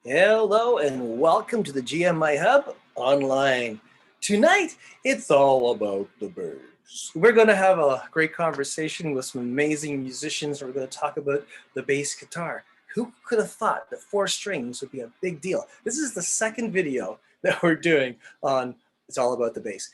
Hello and welcome to the GMIHub online. Tonight, it's all about the bass. We're going to have a great conversation with some amazing musicians. We're going to talk about the bass guitar. Who could have thought that 4 strings would be a big deal? This is the second video that we're doing on It's All About the Bass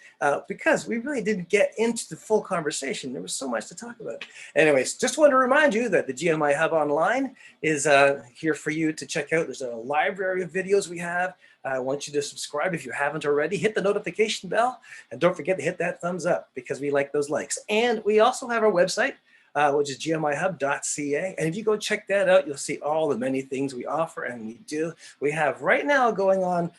because we really didn't get into the full conversation. There was so much to talk about. Anyways, just want to remind you that the GMIHub online is here for you to check out. There's a library of videos we have. I want you to subscribe if you haven't already. Hit the notification bell and don't forget to hit that thumbs up because we like those likes. And we also have our website, which is gmihub.ca. And if you go check that out, you'll see all the many things we offer and we do. We have right now going on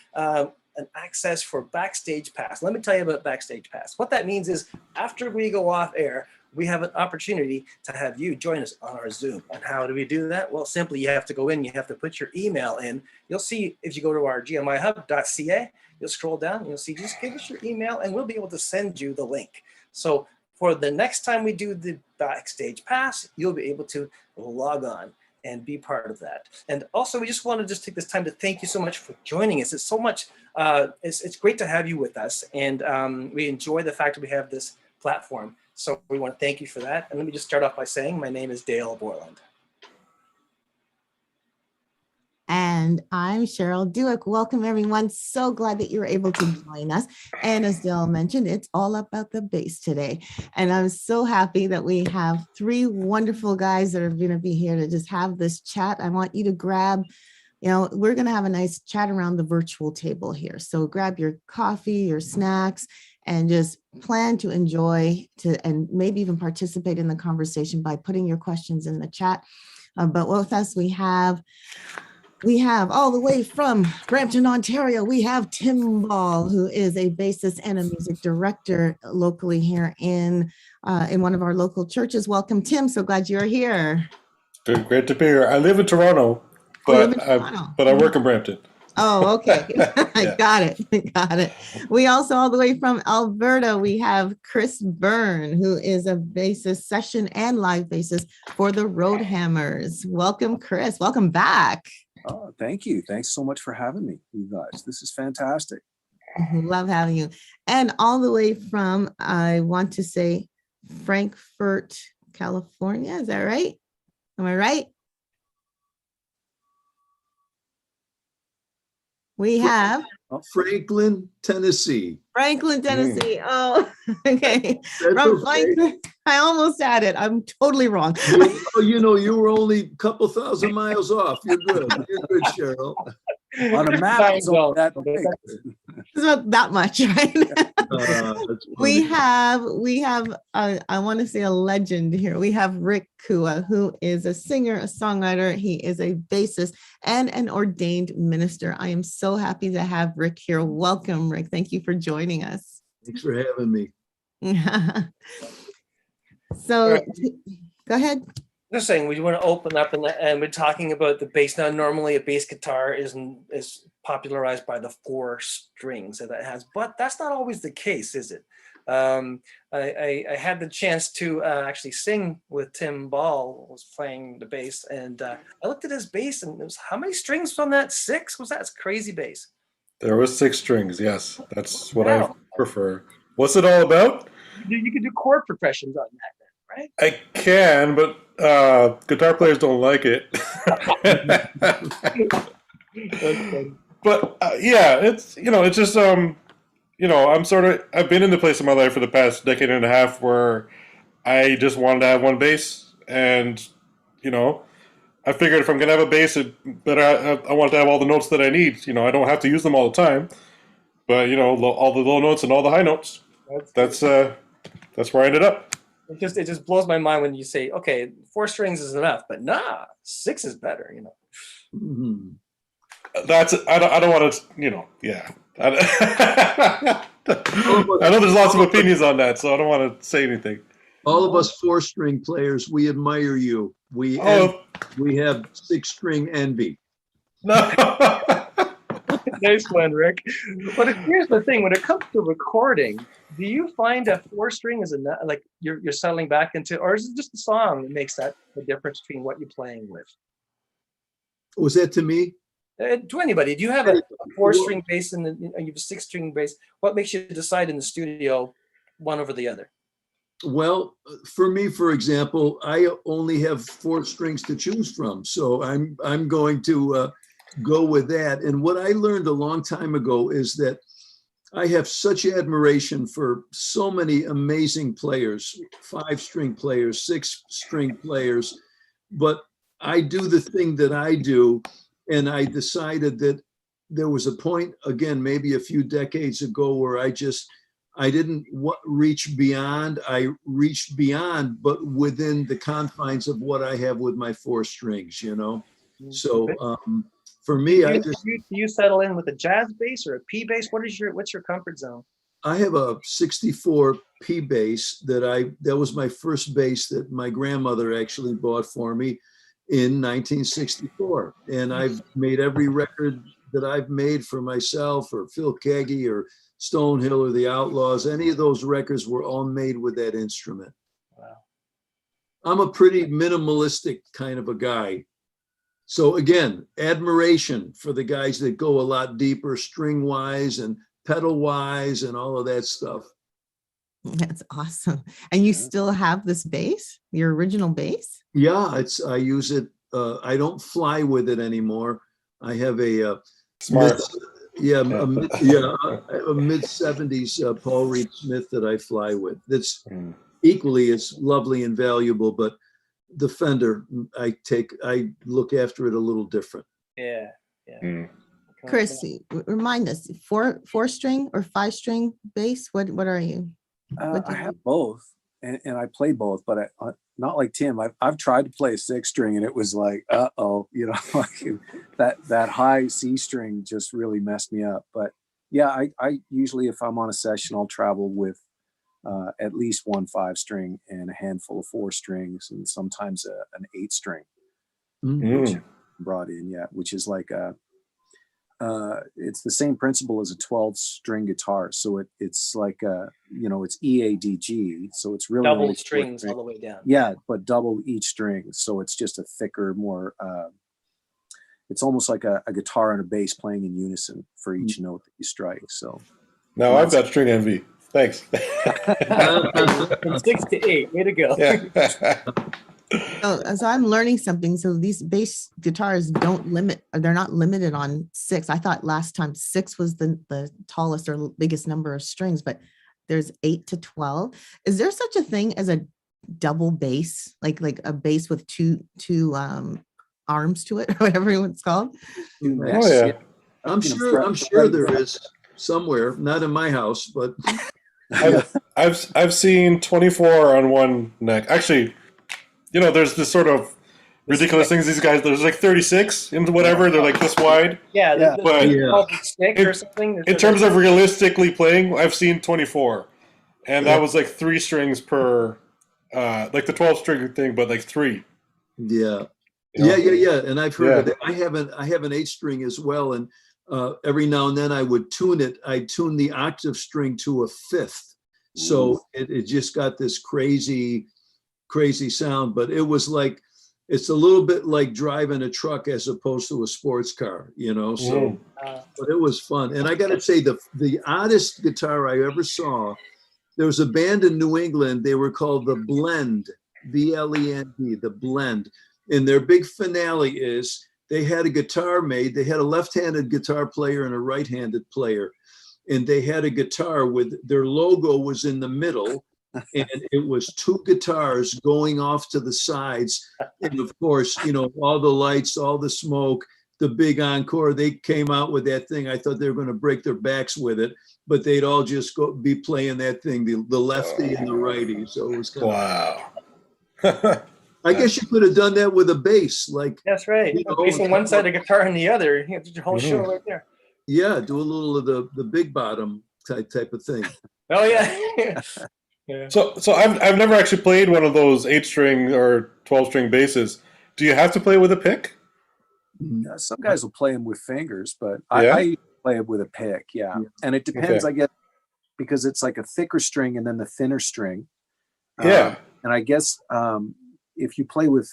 an access for Backstage Pass. Let me tell you about Backstage Pass. What that means is after we go off air, we have an opportunity to have you join us on our Zoom. And how do we do that? Well, simply you have to go in, you have to put your email in. You'll see if you go to our gmihub.ca, you'll scroll down and you'll see, just give us your email and we'll be able to send you the link. So for the next time we do the Backstage Pass, you'll be able to log on and be part of that. And also, we just want to just take this time to thank you so much for joining us. It's so much, it's great to have you with us. And we enjoy the fact that we have this platform. So we want to thank you for that. And let me just start off by saying, my name is Dale Borland. And I'm Cheryl Dewick. Welcome, everyone. So glad that you're able to join us. And as Dale mentioned, it's all about the bass today. And I'm so happy that we have 3 wonderful guys that are going to be here to just have this chat. I want you to grab, we're going to have a nice chat around the virtual table here. So grab your coffee, your snacks, and just plan to enjoy and maybe even participate in the conversation by putting your questions in the chat. But with us, we have all the way from Brampton, Ontario, we have Tim Ball, who is a bassist and a music director locally here in one of our local churches. Welcome, Tim. So glad you're here. Great to be here. I live in Toronto, but I work in Brampton. Oh, okay. I got it. We also, all the way from Alberta, we have Chris Byrne, who is a bassist, session and live bassist for the Roadhammers. Welcome, Chris. Welcome back. Oh, thank you. Thanks so much for having me, you guys. This is fantastic. Love having you. And all the way from, I want to say, Frankfurt, California. Is that right? Am I right? We have Franklin, Tennessee. Oh, okay. From Franklin, I almost had it. I'm totally wrong. You were only a couple thousand miles off. You're good. You're good, Cheryl. On a map, it's not that much, right? We have I want to say a legend here. We have Ric Cua, who is a singer, a songwriter. He is a bassist and an ordained minister. I am so happy to have Ric here. Welcome, Ric. Thank you for joining us. Thanks for having me. So, go ahead. Just saying, we want to open up and we're talking about the bass. Now, normally a bass guitar is popularized by the 4 strings that it has, but that's not always the case, is it? I had the chance to actually sing with Tim Ball, who was playing the bass, and I looked at his bass and it was, how many strings from that? 6? Was that crazy bass? There was 6 strings, yes. That's what I prefer. What's it all about? You can do chord progressions on that, right? I can, but guitar players don't like it. But yeah, it's just I've been in the place in my life for the past decade and a half where I just wanted to have one bass, and I figured if I'm gonna have a bass, I want to have all the notes that I need. I don't have to use them all the time, but all the low notes and all the high notes. That's where I ended up. It just blows my mind when you say, okay, 4 strings is enough, but nah, 6 is better, Mm-hmm. I don't want to, yeah. I know there's lots of opinions on that, so I don't want to say anything. All of us 4-string players, we admire you. We have 6-string envy. No. Nice one, Ric. But here's the thing: when it comes to recording, do you find a 4-string is enough? Like you're settling back into, or is it just the song that makes that the difference between what you're playing with? Was that to me? To anybody, do you have a four-string bass and you have a six-string bass? What makes you decide in the studio one over the other? Well, for me, for example, I only have 4 strings to choose from, so I'm going to go with that. And what I learned a long time ago is that I have such admiration for so many amazing players, 5-string players, 6-string players, but I do the thing that I do, and I decided that there was a point, again, maybe a few decades ago, where I didn't reach beyond. I reached beyond, but within the confines of what I have with my 4 strings, you know? So for me, do you settle in with a jazz bass or a P bass? What's your comfort zone? I have a 64 P bass that was my first bass that my grandmother actually bought for me in 1964. And I've made every record that I've made for myself or Phil Kagi or Stonehill or the Outlaws. Any of those records were all made with that instrument. Wow. I'm a pretty minimalistic kind of a guy. So again, admiration for the guys that go a lot deeper string wise and pedal wise and all of that stuff. That's awesome. And you still have this bass, your original bass? Yeah, I use it. I don't fly with it anymore. I have a Smart. a mid 70s Paul Reed Smith that I fly with. That's equally as lovely and valuable, but the Fender, I look after it a little different. Yeah. Chris, remind us, 4-string or 5-string bass? What are you? I have both, and I play both, but I not like Tim. I've tried to play a 6-string, and it was like, like that high C string just really messed me up. But yeah, I usually, if I'm on a session, I'll travel with at least 1 5-string and a handful of 4 strings, and sometimes an 8-string, which I brought in, which is like it's the same principle as a 12-string guitar. So it's like it's EADG. So it's really double only strings all the way down. Yeah, but double each string. So it's just a thicker, more. It's almost like a guitar and a bass playing in unison for each note that you strike. So now I've got string envy. Thanks. From 6 to 8. Way to go. Yeah. So I'm learning something. So these bass guitars they're not limited on 6. I thought last time 6 was the tallest or biggest number of strings, but there's 8 to 12. Is there such a thing as a double bass, like a bass with two arms to it, or whatever it's called? Oh yeah. I'm sure there is somewhere, not in my house, but I've seen 24 on one neck. Actually, there's this sort of ridiculous things. These guys, there's like 36 and whatever. They're like this wide. Yeah, but stick or something. In terms of realistically playing, I've seen 24, and that was like 3 strings per, like the 12-string thing, but like 3. Yeah. And I've heard of it. I have an 8-string as well, and every now and then I would tune it. I tune the octave string to a 5th, so it just got this crazy sound. But it was like, it's a little bit like driving a truck as opposed to a sports car, so but it was fun. And I got to say, the oddest guitar I ever saw, there was a band in New England. They were called the Blend, BLEND, the Blend. And their big finale is they had a guitar made. They had a left-handed guitar player and a right-handed player. And they had a guitar with their logo was in the middle. And it was 2 guitars going off to the sides. And of course, all the lights, all the smoke, the big encore, they came out with that thing. I thought they were going to break their backs with it, but they'd all just be playing that thing, the lefty and the righty. So it was kind wow. I guess you could have done that with a bass. That's right. Bass on one side, a guitar on the other. You have your whole show right there. Yeah, do a little of the big bottom type of thing. Oh yeah. Yeah. So I've never actually played one of those 8-string or 12-string basses. Do you have to play with a pick? Some guys will play them with fingers, but I play it with a pick. Yeah. And it depends, I guess, because it's like a thicker string and then the thinner string. Yeah. And I guess if you play with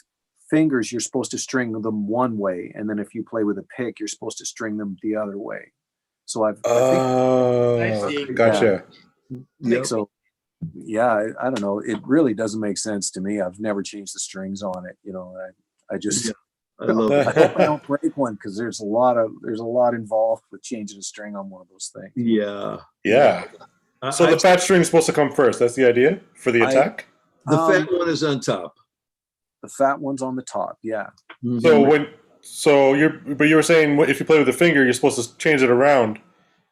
fingers, you're supposed to string them one way, and then if you play with a pick, you're supposed to string them the other way. So I think I see. Gotcha. Yep. so. Yeah, I don't know. It really doesn't make sense to me. I've never changed the strings on it. You know, I just Yeah, I love it. I hope I don't break one, because there's a lot involved with changing a string on one of those things. Yeah. Yeah. So the fat string is supposed to come first. That's the idea for the attack. The fat one is on top. The fat one's on the top. Yeah. So you were saying if you play with the finger, you're supposed to change it around.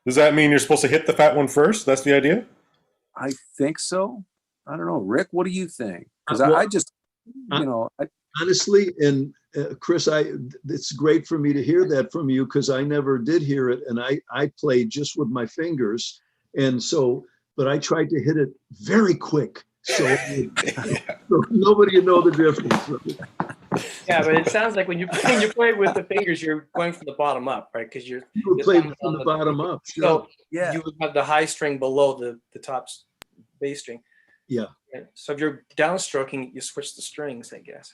Does that mean you're supposed to hit the fat one first? That's the idea? I think so. I don't know, Rick. What do you think? Because Well, I just, you know, honestly, and Chris, it's great for me to hear that from you, because I never did hear it, and I played just with my fingers, and so, but I tried to hit it very quick, so nobody would know the difference. Yeah, but it sounds like when you play with the fingers, you're going from the bottom up, right? Because you would play from the bottom up. Sure. So yeah, you would have the high string below the top bass string. Yeah. Right? So if you're downstroking, you switch the strings, I guess.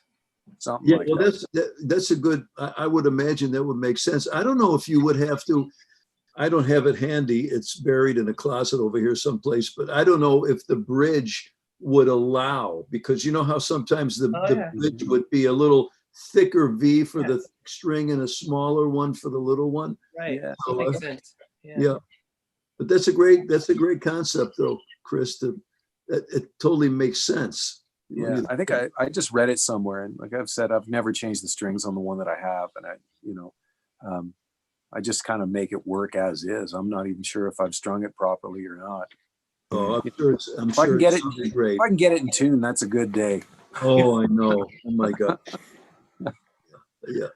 something Yeah, like well, that. that's a good. I would imagine that would make sense. I don't know if you would have to. I don't have it handy. It's buried in a closet over here someplace. But I don't know if the bridge would allow, because you know how sometimes the bridge would be a little thicker V for the string and a smaller one for the little one. Right. Yeah. That makes sense. Yeah. But that's a great concept, though, Chris. It totally makes sense. Yeah, I think I just read it somewhere, and like I've said, I've never changed the strings on the one that I have, and I just kind of make it work as is. I'm not even sure if I've strung it properly or not. Oh, I'm sure If I can get it, great. if I can get it in tune, that's a good day. Oh, I know. Oh my God. Yeah.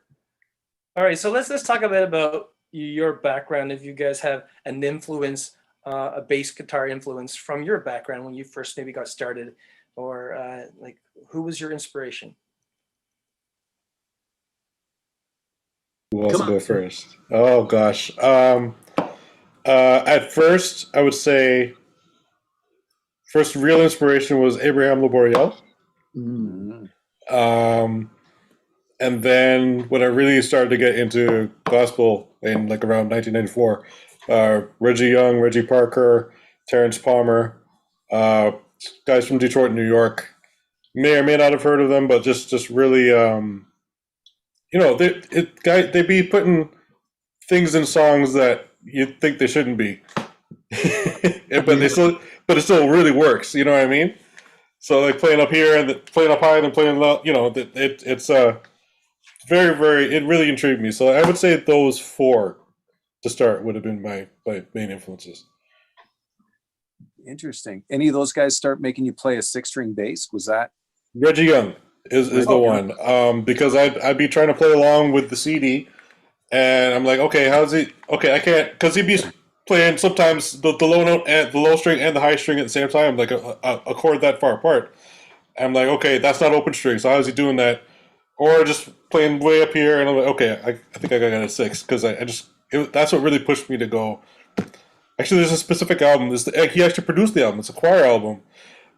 All right, so let's talk a bit about your background. If you guys have an influence, a bass guitar influence from your background when you first maybe got started, or like who was your inspiration? Who wants to go first? Oh gosh. At first, I would say first real inspiration was Abraham Laboriel. And then when I really started to get into gospel in like around 1994, Reggie Young, Reggie Parker, Terrence Palmer, guys from Detroit, New York, may or may not have heard of them, but just really, they be putting things in songs that you think they shouldn't be, but it still really works. You know what I mean? So like playing up here and playing up high and then playing low, it's very, very, it really intrigued me. So I would say those four to start would have been my main influences. Interesting. Any of those guys start making you play a 6-string bass? Was that Reggie Young is the one, because I'd be trying to play along with the CD, and I'm like, okay, how's he? Okay, I can't, because he'd be playing sometimes the low note and the low string and the high string at the same time, like a chord that far apart. I'm like, okay, that's not open string. So how is he doing that? Or just playing way up here, and I'm like, okay, I think I got a 6, because that's what really pushed me to go. Actually, there's a specific album. He actually produced the album. It's a choir album,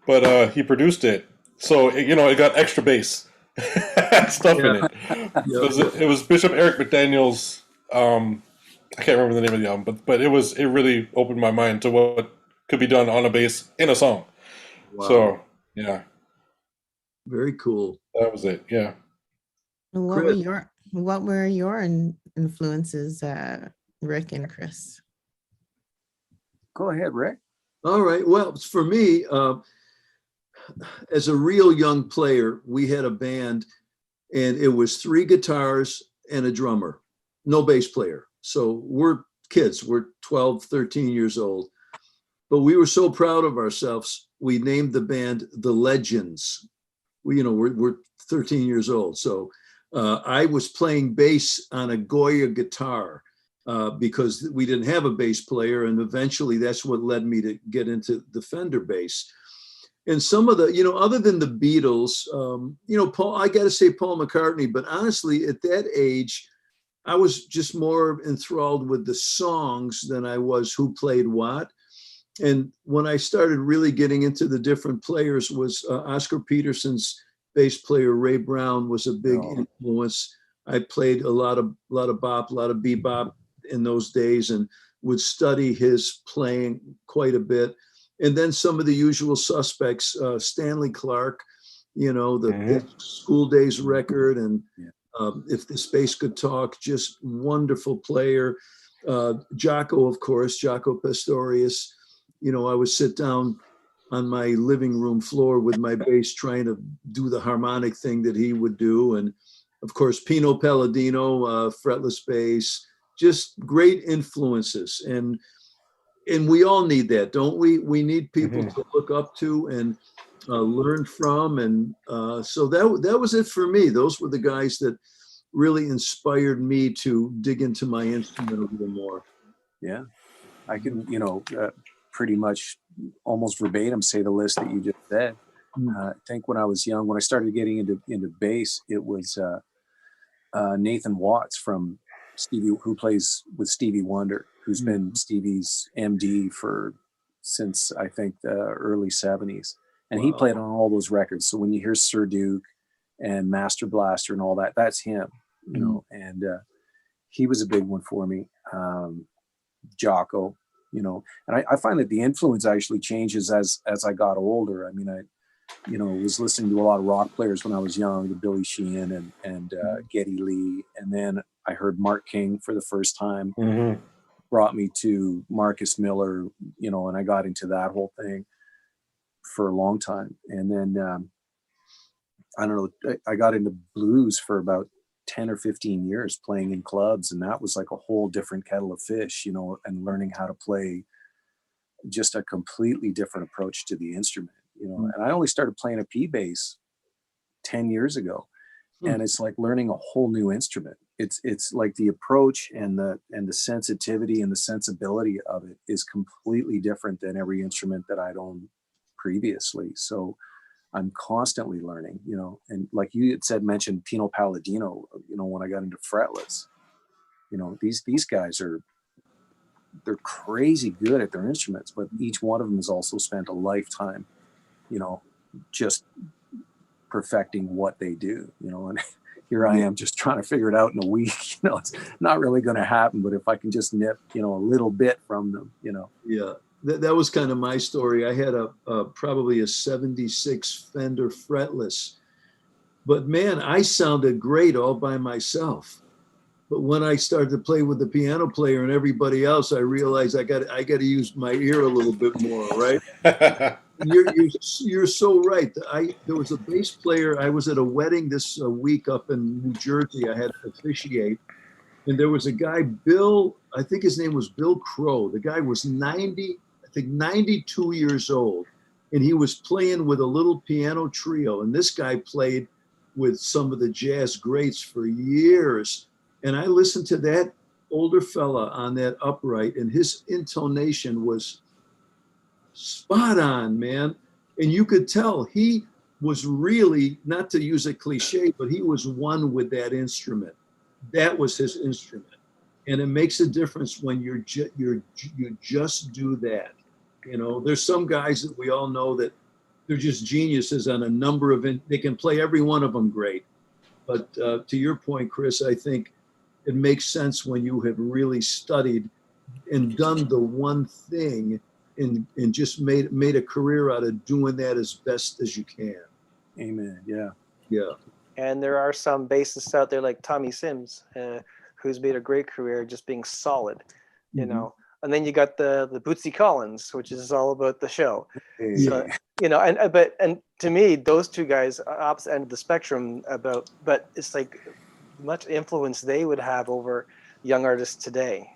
but he produced it. So, it got extra bass stuff in it. It was Bishop Eric McDaniel's, I can't remember the name of the album, but it really opened my mind to what could be done on a bass in a song. Wow. So, yeah. Very cool. That was it, yeah. What were your influences, Rick and Chris? Go ahead, Rick. All right. Well, for me, as a real young player, we had a band, and it was 3 guitars and a drummer, no bass player. So we're kids, we're 12, 13 years old. But we were so proud of ourselves, we named the band The Legends. We're 13 years old. So I was playing bass on a Goya guitar because we didn't have a bass player. And eventually that's what led me to get into the Fender bass. And some of the, other than the Beatles, Paul, I got to say Paul McCartney, but honestly, at that age, I was just more enthralled with the songs than I was who played what. And when I started really getting into the different players was Oscar Peterson's bass player Ray Brown was a big Oh. influence. I played a lot of bop, a lot of bebop in those days, and would study his playing quite a bit. And then some of the usual suspects, Stanley Clark, you know, the School Days record, and If This Bass Could Talk, just wonderful player. Jaco, of course, Jaco Pastorius. You know, I would sit down on my living room floor with my bass trying to do the harmonic thing that he would do. And of course, Pino Palladino, fretless bass, just great influences. And we all need that, don't we? We need people to look up to and learn from. And so that was it for me. Those were the guys that really inspired me to dig into my instrument a little more. Yeah, I can, pretty much almost verbatim say the list that you just said. I think when I was young, when I started getting into bass, it was Nathan Watts from Stevie, who plays with Stevie Wonder, who's been Stevie's MD since I think the early 70s. And he played on all those records. So when you hear Sir Duke and Master Blaster and all that, that's him, and he was a big one for me. Jaco, and I find that the influence actually changes as I got older. I mean, I was listening to a lot of rock players when I was young, to Billy Sheehan and Geddy Lee. And then I heard Mark King for the first time, brought me to Marcus Miller, and I got into that whole thing for a long time. And then, I don't know, I got into blues for about 10 or 15 years playing in clubs. And that was like a whole different kettle of fish, and learning how to play just a completely different approach to the instrument, and I only started playing a P bass 10 years ago. And it's like learning a whole new instrument. It's like the approach and the sensitivity and the sensibility of it is completely different than every instrument that I'd owned previously. So I'm constantly learning, and like you had mentioned Pino Palladino, when I got into fretless, these guys they're crazy good at their instruments, but each one of them has also spent a lifetime, just perfecting what they do, and here I am just trying to figure it out in a week. It's not really going to happen, but if I can just nip, a little bit from them, Yeah. That was kind of my story. I had probably a 76 Fender fretless, but man, I sounded great all by myself. But when I started to play with the piano player and everybody else, I realized I got to use my ear a little bit more, right? You're so right. There was a bass player. I was at a wedding this week up in New Jersey. I had to officiate. And there was a guy, Bill, I think his name was Bill Crow. The guy was 92 years old. And he was playing with a little piano trio. And this guy played with some of the jazz greats for years. And I listened to that older fella on that upright, and his intonation was spot on, man. And you could tell he was really, not to use a cliche, but he was one with that instrument. That was his instrument. And it makes a difference when you just do that. There's some guys that we all know that they're just geniuses on a number of, they can play every one of them great. But to your point, Chris, I think it makes sense when you have really studied and done the one thing and just made a career out of doing that as best as you can. Amen. Yeah. Yeah. And there are some bassists out there like Tommy Sims, who's made a great career just being solid, And then you got the Bootsy Collins, which is all about the show. So, and to me, those two guys are opposite end of the spectrum but it's like much influence they would have over young artists today.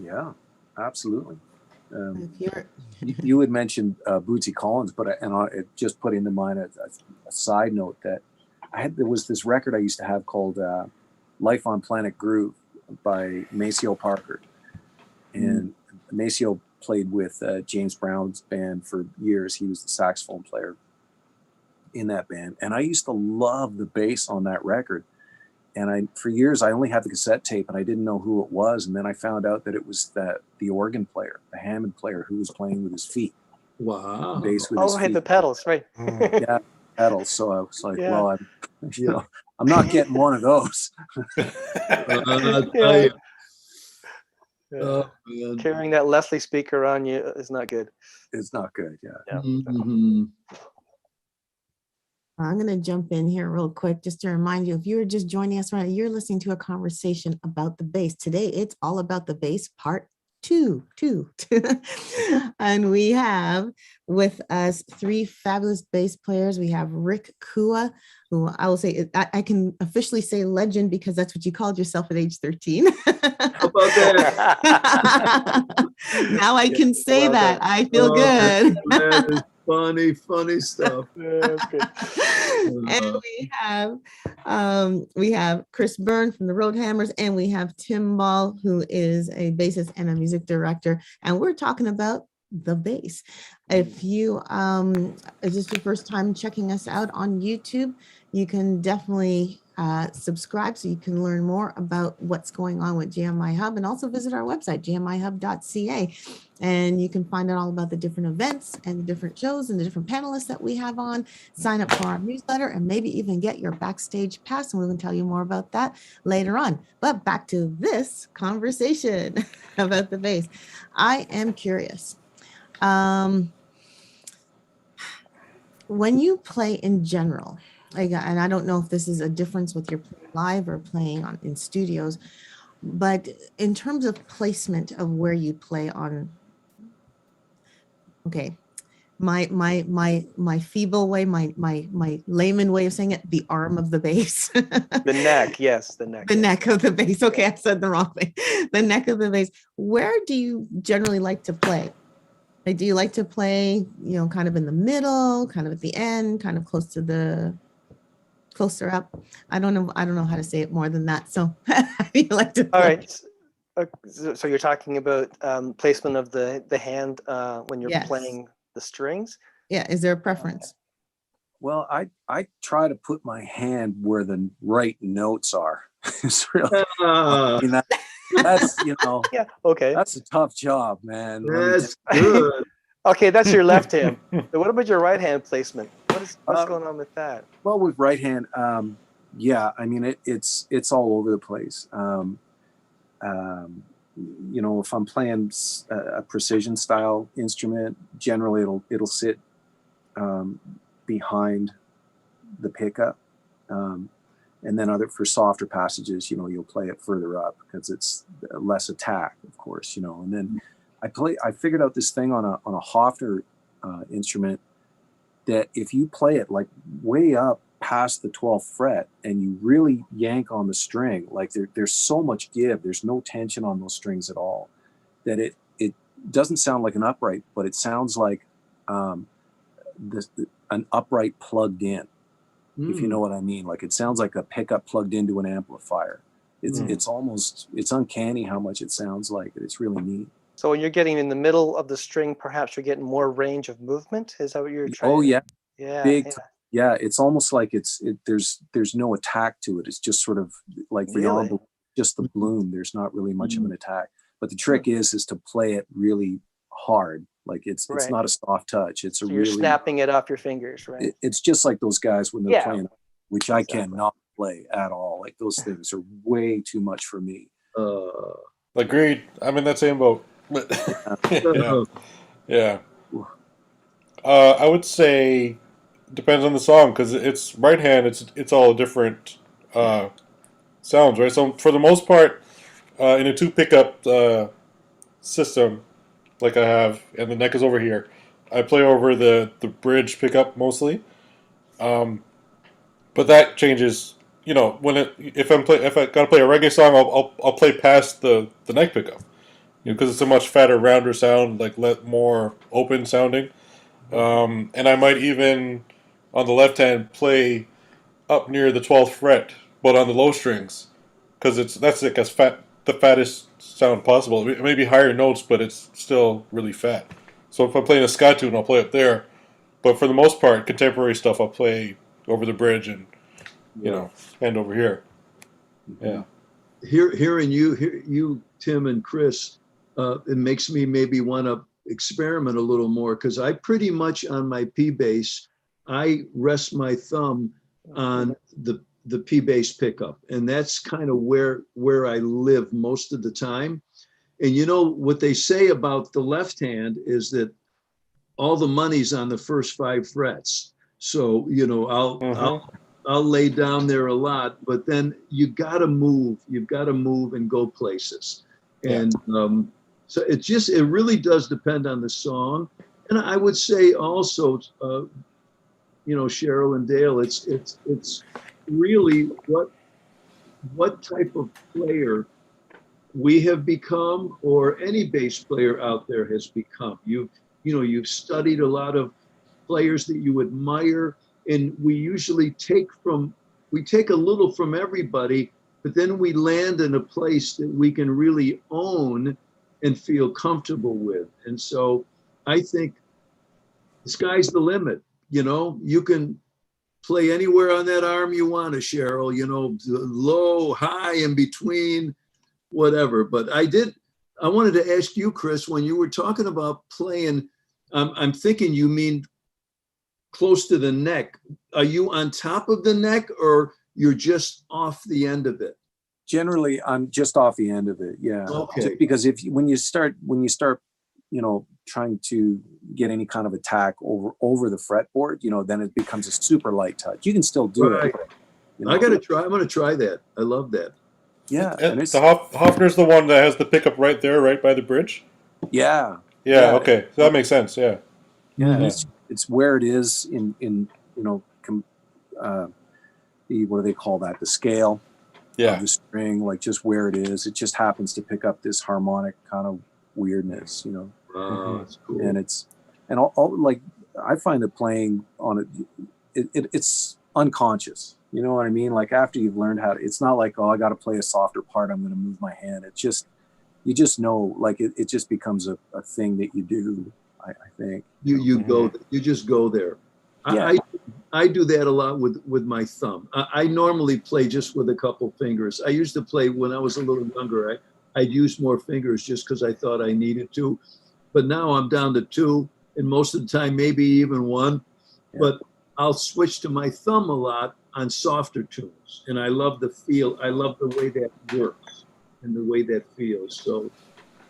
Yeah, absolutely. You had mentioned Bootsy Collins, but it just put into mind a side note that there was this record I used to have called Life on Planet Groove by Maceo Parker. And Maceo played with James Brown's band for years. He was the saxophone player in that band. And I used to love the bass on that record. And for years, I only had the cassette tape and I didn't know who it was. And then I found out that it was the organ player, the Hammond player, who was playing with his feet. Wow. bass with Oh, his right, feet. the pedals, right. Yeah, pedals. So I was like, Yeah. well, I'm not getting one of those. I'll tell Yeah. you. Yeah. Oh, man. Carrying that Leslie speaker on you is not good. It's not good. Yeah. Yeah. Mhm. I'm going to jump in here real quick just to remind you, if you're just joining us right now, you're listening to a conversation about the bass. Today, it's all about the bass part two. And we have with us three fabulous bass players. We have Ric Cua, who I will say, I can officially say legend because that's what you called yourself at age 13. How about that? Now I can say well that. done. I feel Oh, good. That is funny stuff. Yeah, that's good. And we have Chris Byrne from the Roadhammers, and we have Tim Ball, who is a bassist and a music director, and we're talking about the bass. If you is this your first time checking us out on YouTube, you can definitely subscribe so you can learn more about what's going on with GMIHub, and also visit our website, gmihub.ca. And you can find out all about the different events and the different shows and the different panelists that we have on. Sign up for our newsletter and maybe even get your Backstage Pass. And we can tell you more about that later on. But back to this conversation about the bass. I am curious. When you play in general, and I don't know if this is a difference with your live or playing in studios, but in terms of placement of where you play on, okay, my feeble way, my layman way of saying it, the arm of the bass. The neck, yes, the neck. The neck of the bass. Okay, I said the wrong thing. The neck of the bass. Where do you generally like to play? Like, do you like to play, kind of in the middle, kind of at the end, kind of closer up? I don't know how to say it more than that. So how do you like to play? All right. So you're talking about placement of the hand when you're Yes. playing the strings? Yeah. Is there a preference? Well, I try to put my hand where the right notes are. It's really, Ah, that's Yeah. Okay. that's a tough job, man. Let me that's good. Okay, that's your left hand. So what about your right hand placement? What's Um, going on with that? Well, with right hand, yeah, I mean it's all over the place. If I'm playing a precision style instrument, generally it'll sit behind the pickup, and then for softer passages, you'll play it further up because it's less attack, of course, and then I figured out this thing on a Hofner instrument, that if you play it like way up past the 12th fret and you really yank on the string, like there's so much give, there's no tension on those strings at all, that it doesn't sound like an upright, but it sounds like an upright plugged in, if you know what I mean. Like it sounds like a pickup plugged into an amplifier. It's uncanny how much it sounds like it. It's really neat. So when you're getting in the middle of the string, perhaps you're getting more range of movement. Is that what you're trying? Oh yeah, Yeah. big. Yeah. Yeah, it's almost like there's no attack to it. It's just sort of like the Really? envelope, just the bloom. There's not really much of an attack. But the trick is to play it really hard. Like it's Right. not a soft touch. It's So a you're really snapping it off your fingers, right? it's just like those guys when they're Yeah. playing, which I Exactly. cannot play at all. Like those things are way too much for me. Agreed. I'm in that same boat. But yeah. I would say depends on the song because it's right hand. It's all different sounds, right? So for the most part, in a two pickup system, like I have, and the neck is over here, I play over the bridge pickup mostly. But that changes. If I gotta play a reggae song, I'll play past the neck pickup, because it's a much fatter, rounder sound, like more open sounding. And I might even on the left hand play up near the 12th fret, but on the low strings, because that's like the fattest sound possible. It may be higher notes, but it's still really fat. So if I'm playing a ska tune, I'll play up there. But for the most part, contemporary stuff, I'll play over the bridge and hand over here. Yeah. Hearing you, Tim and Chris, it makes me maybe want to experiment a little more, because I pretty much on my P bass, I rest my thumb on the P bass pickup, and that's kind of where I live most of the time. And you know what they say about the left hand is that all the money's on the first 5 frets. So, you know, I'll lay down there a lot, but then you gotta move. You've got to move and go places. And so it really does depend on the song. And I would say also, you know, Cheryl and Dale, it's really what type of player we have become, or any bass player out there has become. You've studied a lot of players that you admire, and we usually take a little from everybody, but then we land in a place that we can really own and feel comfortable with. And so I think the sky's the limit. You know, you can play anywhere on that arm you want to, Cheryl, you know, low, high, in between, whatever. But I wanted to ask you, Chris, when you were talking about playing, I'm thinking you mean close to the neck. Are you on top of the neck, or you're just off the end of it? Generally, I'm just off the end of it. Yeah. Okay. Just because when you start, you know, trying to get any kind of attack over the fretboard, you know, then it becomes a super light touch. You can still do it. You know? I'm going to try that. I love that. Yeah. And the Hofner's the one that has the pickup right there, right by the bridge. Yeah. Yeah. Okay. So that makes sense. Yeah. Yeah. It's where it is in you know, what do they call that? The scale. Of the string, like just where it is. It just happens to pick up this harmonic kind of weirdness, you know. That's cool. And all like I find that playing on it's unconscious. You know what I mean? Like after you've learned how to, it's not like, oh, I got to play a softer part, I'm going to move my hand. It's just, you just know, like it just becomes a thing that you do. I think you just go there. Yeah. I do that a lot with my thumb. I normally play just with a couple fingers. I used to play when I was a little younger. I'd use more fingers just because I thought I needed to. But now I'm down to 2, and most of the time maybe even 1. Yeah. But I'll switch to my thumb a lot on softer tunes, and I love the feel. I love the way that works and the way that feels. So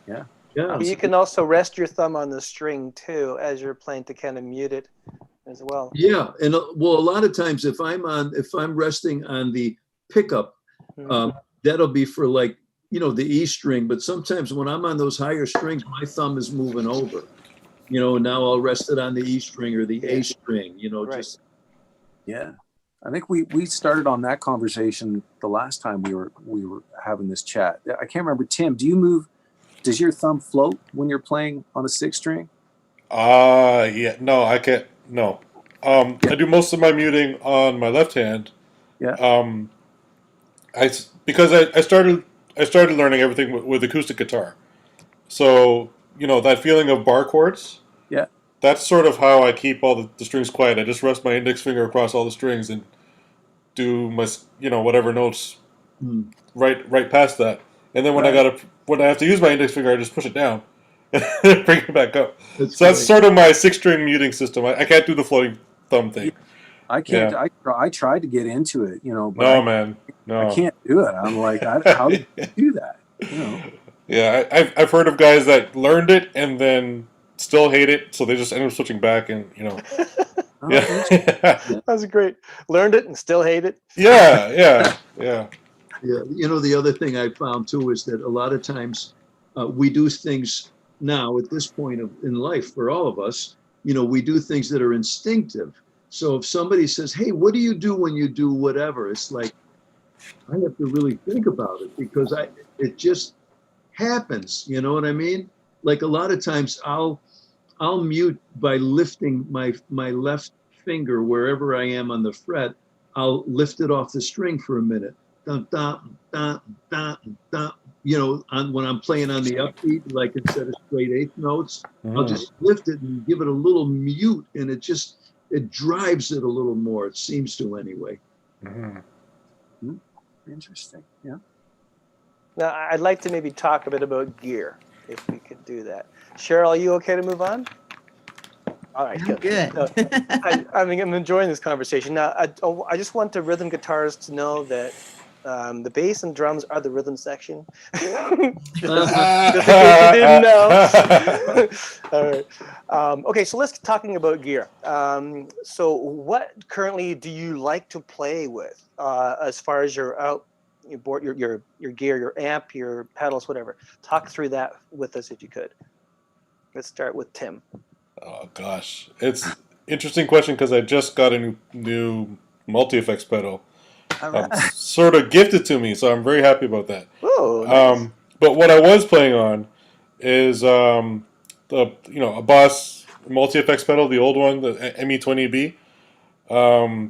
yeah. But you can also rest your thumb on the string too as you're playing to kind of mute it as well. Yeah, and well, a lot of times if I'm resting on the pickup, that'll be for, like, you know, the E string. But sometimes when I'm on those higher strings, my thumb is moving over. You know, and now I'll rest it on the E string or the A string. You know, just I think we started on that conversation the last time we were having this chat. I can't remember. Tim, does your thumb float when you're playing on a 6 string? Yeah. No, I can't. No. I do most of my muting on my left hand. Yeah. Because I started learning everything with acoustic guitar. So, you know, that feeling of bar chords. Yeah. That's sort of how I keep all the strings quiet. I just rest my index finger across all the strings and do my, you know, whatever notes right past that. And then when I have to use my index finger, I just push it down and bring it back up. That's sort of my 6-string muting system. I can't do the floating thumb thing. I can't. Yeah. I tried to get into it, you know. But I can't do it. I'm like, how do you do that? You know. Yeah, I've heard of guys that learned it and then still hate it, so they just end up switching back, and you know. That's great. Learned it and still hate it. Yeah. You know, the other thing I found too is that a lot of times we do things now at this point in life for all of us. You know, we do things that are instinctive. So if somebody says, "Hey, what do you do when you do whatever?" It's like I have to really think about it, because it just happens. You know what I mean? Like a lot of times I'll mute by lifting my left finger wherever I am on the fret. I'll lift it off the string for a minute. Dun, dun, dun, dun, dun. You know, when I'm playing on the upbeat, like instead of straight 8th notes, I'll just lift it and give it a little mute, and it drives it a little more. It seems to, anyway. Interesting. Yeah. Now, I'd like to maybe talk a bit about gear. if we could do that. Cheryl, are you okay to move on? All right, I'm good. So, I'm enjoying this conversation. Now, I just want the rhythm guitarists to know that the bass and drums are the rhythm section. just in case you didn't know. All right. Okay, so let's talking about gear. So what currently do you like to play with as far as your board, your gear, your amp, your pedals, whatever? Talk through that with us if you could. Let's start with Tim. Oh gosh, it's interesting question because I just got a new multi-effects pedal. All right. Sort of gifted to me, so I'm very happy about that. Oh, nice. But what I was playing on is a Boss multi-effects pedal, the old one, the ME20B,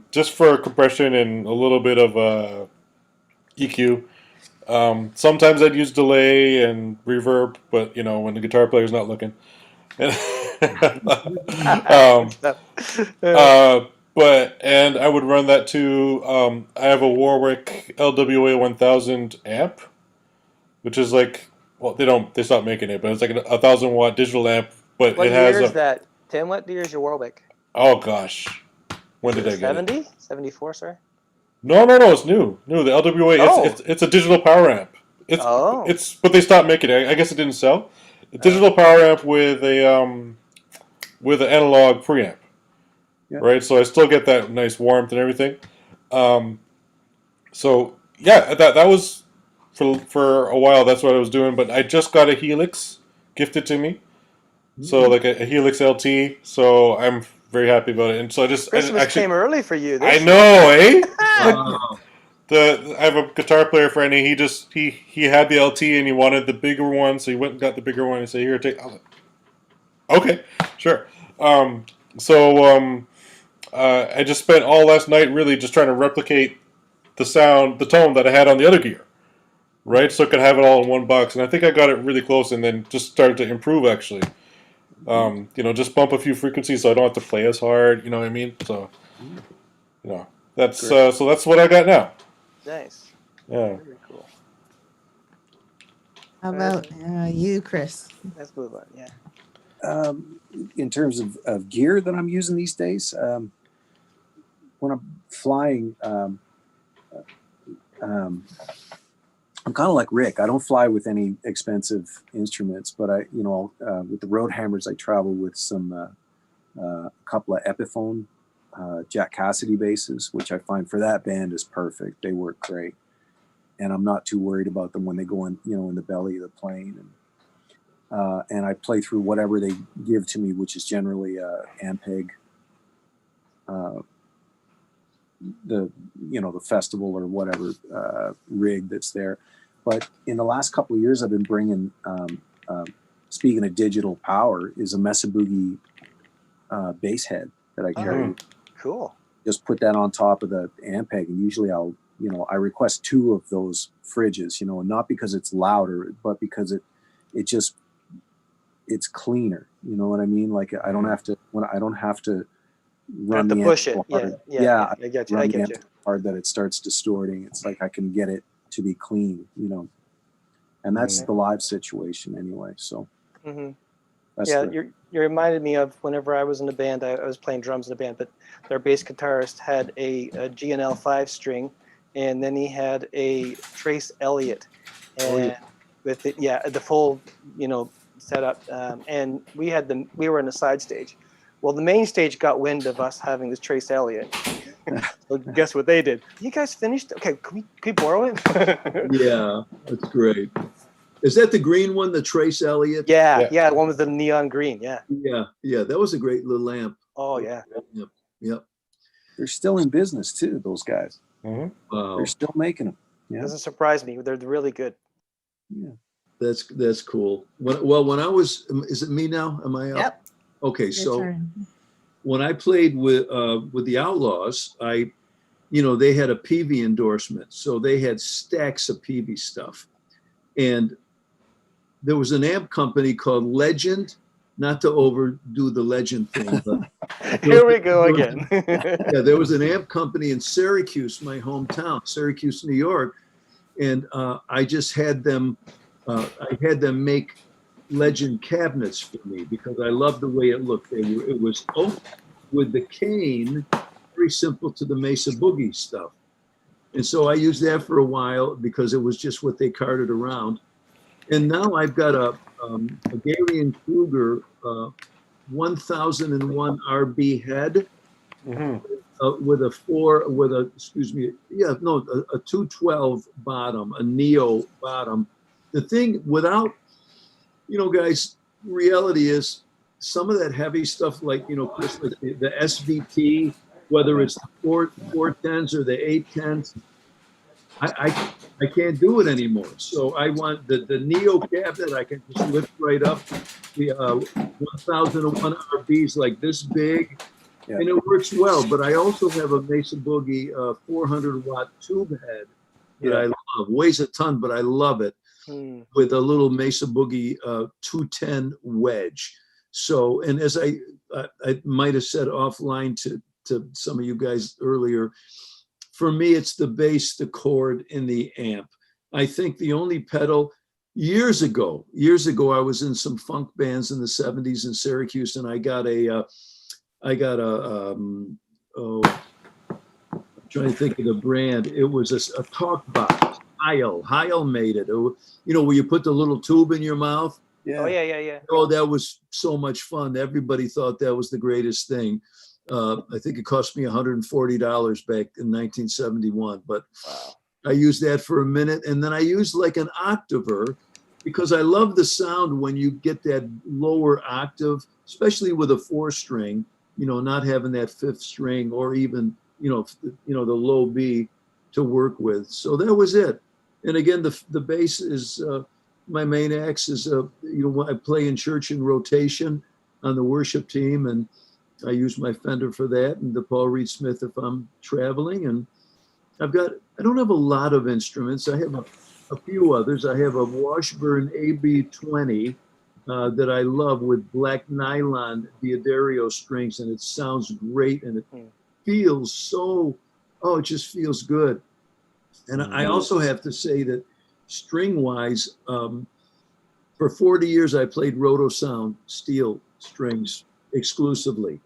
just for compression and a little bit of EQ. Sometimes I'd use delay and reverb, but when the guitar player's not looking. And I would run that to I have a Warwick Lwa 1000 amp, which is like, well, they stopped making it, but it's like a 1,000-watt digital amp. But What it year has is that, Tim? What year is your Warwick? Oh gosh, when did I get it? 70? 74, sorry. No, it's new. The LWA, it's a digital power amp. But they stopped making it. I guess it didn't sell. A digital power amp with an analog preamp. Yeah. Right, so I still get that nice warmth and everything. So yeah, that was for a while. That's what I was doing. But I just got a Helix gifted to me, so like a Helix LT. So I'm very happy about it. And so Christmas came early for you. I know, eh? I have a guitar player friend. And he had the LT and he wanted the bigger one, so he went and got the bigger one. And said, "Here, take." I was like, okay, sure. I just spent all last night really just trying to replicate the tone that I had on the other gear, right? So I could have it all in one box, and I think I got it really close, and then just started to improve actually. Just bump a few frequencies so I don't have to play as hard. You know what I mean? So, that's so that's what I got now. Nice. Yeah. Very cool. How about you, Chris? Let's move on. Yeah. In terms of gear that I'm using these days, when I'm flying, I'm kind of like Rick. I don't fly with any expensive instruments, but with the Roadhammers, I travel with a couple of Epiphone Jack Cassidy basses, which I find for that band is perfect. They work great, and I'm not too worried about them when they go in, in the belly of the plane. And I play through whatever they give to me, which is generally Ampeg, the festival or whatever rig that's there. But in the last couple of years, I've been bringing, speaking of digital power, is a Mesa Boogie bass head that I carry. Cool. Just put that on top of the Ampeg, and usually I request 2 of those fridges, and not because it's louder, but because it's cleaner. You know what I mean? Like I don't have to run the push amp it. hard. Yeah. I get you. Hard that it starts distorting. It's like I can get it to be clean, and that's the live situation anyway. So you reminded me of whenever I was in a band. I was playing drums in a band, but their bass guitarist had a G&L 5-string, and then he had a Trace Elliott, and with the full setup, and we were in a side stage. Well, the main stage got wind of us having this Trace Elliott. So guess what they did? You guys finished? Okay, can we borrow it? Yeah, that's great. Is that the green one, the Trace Elliott? Yeah, the one with the neon green. Yeah. Yeah, that was a great little lamp. Oh yeah. Yep. They're still in business too, those guys. Mm-hmm. Wow. They're still making them. Yeah. Doesn't surprise me. They're really good. Yeah. That's cool. When I was, is it me now? Am I up? Yep. Okay, so when I played with the Outlaws, they had a PV endorsement, so they had stacks of PV stuff, and there was an amp company called Legend. Not to overdo the Legend thing, but here we go again. Yeah, there was an amp company in Syracuse, my hometown, Syracuse, New York, and I just had them. I had them make Legend cabinets for me because I loved the way it looked. It was oak with the cane, very simple to the Mesa Boogie stuff. And so I used that for a while because it was just what they carted around. And now I've got a Gary and Kruger 1001 RB head with a 212 bottom, a Neo bottom. The thing without, guys, reality is some of that heavy stuff, like, Chris, like the SVT, whether it's the 410s or the 810s, I can't do it anymore. So I want the Neo cabinet. I can just lift right up. The 1001 RBs like this big, and it works well. But I also have a Mesa Boogie 400-watt tube head that I love. Weighs a ton, but I love it. With a little Mesa Boogie 210 wedge. So, and as I might have said offline to some of you guys earlier, for me, it's the bass, the chord, and the amp. I think the only pedal, years ago, I was in some funk bands in the 70s in Syracuse, and I'm trying to think of the brand. It was a talk box. Heil made it. Where you put the little tube in your mouth. Yeah. Oh, yeah. Oh, that was so much fun. Everybody thought that was the greatest thing. I think it cost me $140 back in 1971, but wow. I used that for a minute. And then I used like an octaver because I love the sound when you get that lower octave, especially with a 4-string, not having that 5th string or even, the low B to work with. So that was it. And again, the bass is my main axe is, I play in church in rotation on the worship team, and I use my Fender for that, and the Paul Reed Smith if I'm traveling. And I don't have a lot of instruments. I have a few others. I have a Washburn AB20 that I love with black nylon D'Addario strings, and it sounds great, and it feels it just feels good. And I also have to say that string-wise, for 40 years, I played Roto Sound steel strings exclusively.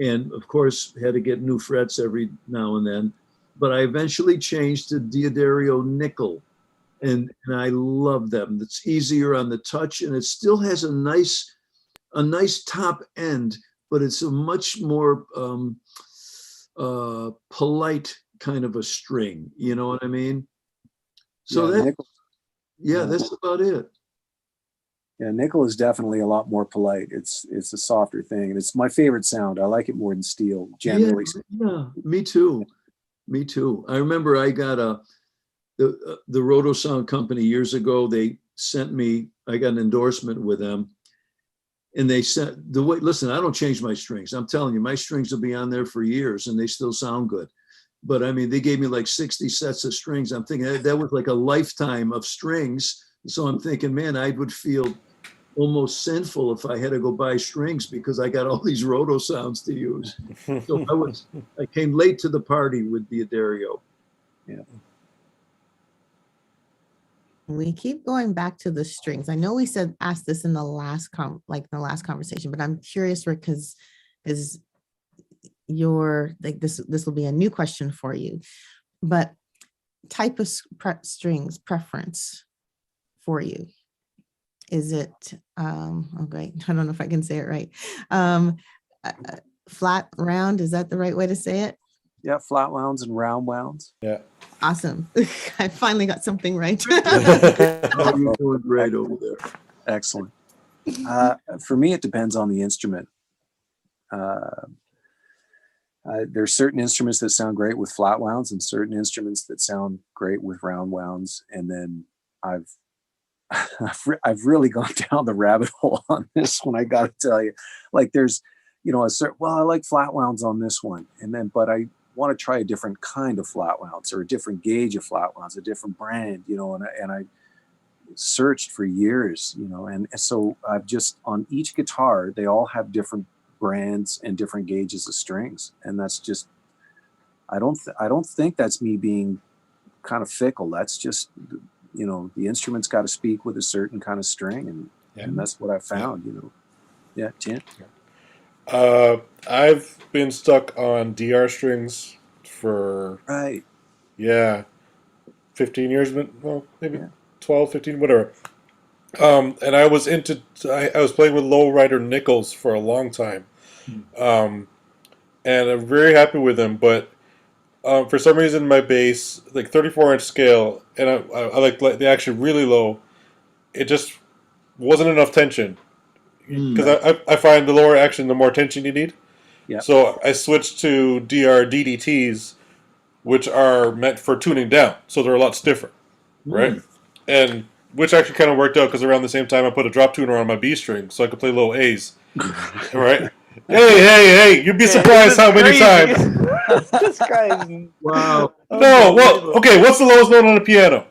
And of course, had to get new frets every now and then. But I eventually changed to D'Addario nickel. And I love them. It's easier on the touch, and it still has a nice top end, but it's a much more polite kind of a string. You know what I mean? So that's about it. Yeah, nickel is definitely a lot more polite. It's a softer thing, and it's my favorite sound. I like it more than steel, generally. Yeah, me too. I remember I got the Roto Sound company years ago. They sent me. I got an endorsement with them, and they sent listen, I don't change my strings. I'm telling you, my strings will be on there for years, and they still sound good. But I mean, they gave me like 60 sets of strings. I'm thinking that was like a lifetime of strings. So I'm thinking, man, I would feel almost sinful if I had to go buy strings because I got all these Roto Sounds to use. So I came late to the party with the D'Addario. Yeah. We keep going back to the strings. I know we asked this in the last conversation, but I'm curious, Rick, because this will be a new question for you, but type of strings preference for you. Is it, great. I don't know if I can say it right. Flat, round, is that the right way to say it? Yeah, flat wounds and round wounds. Yeah. Awesome. I finally got something right. Oh, you're doing great over there. Excellent. For me, it depends on the instrument. There's certain instruments that sound great with flat wounds and certain instruments that sound great with round wounds. And then I've really gone down the rabbit hole on this one. I got to tell you, like there's, I like flat wounds on this one. But I want to try a different kind of flat wounds or a different gauge of flat wounds, a different brand, and I searched for years, and so I've just, on each guitar, they all have different brands and different gauges of strings. And that's just, I don't think that's me being kind of fickle. That's just, the instrument's got to speak with a certain kind of string. And And that's what I found, you know. Yeah, Jan? I've been stuck on DR strings for Right. 15 years, well, maybe Yeah. 12, 15, whatever. And I was I was playing with lowrider nickels for a long time. And I'm very happy with them, but for some reason my bass, like 34-inch scale, and I like the action really low, it just wasn't enough tension. Because I find the lower action, the more tension you need. Yeah. So I switched to DR DDTs, which are meant for tuning down, so they're a lot stiffer, right? And which actually kind of worked out because around the same time I put a drop tuner on my B string, so I could play low A's, right? Hey! You'd be surprised how many times. This guy's Wow. No, well, okay. What's the lowest note on the piano?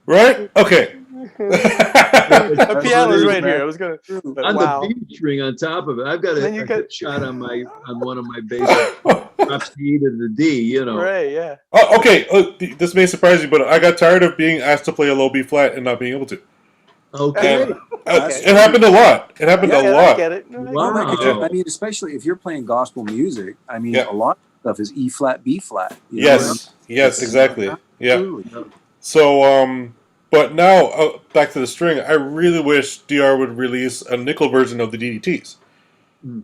Right? Okay. the piano's right here. I was gonna. But On wow. the B string on top of it. I've got Then a you good got- shot on one of my basses. Drops the E to the D, you know. Right. Yeah. Oh, okay. This may surprise you, but I got tired of being asked to play a low B flat and not being able to. Okay. And Okay. it happened a lot. It happened a I lot. get it. No, I get Wow. it. Right, 'cause I mean, especially if you're playing gospel music, I mean, Yeah. a lot of stuff is E flat, B flat. you know? Yes, exactly. Yeah. Absolutely. So, but now back to the string. I really wish DR would release a nickel version of the DDTs,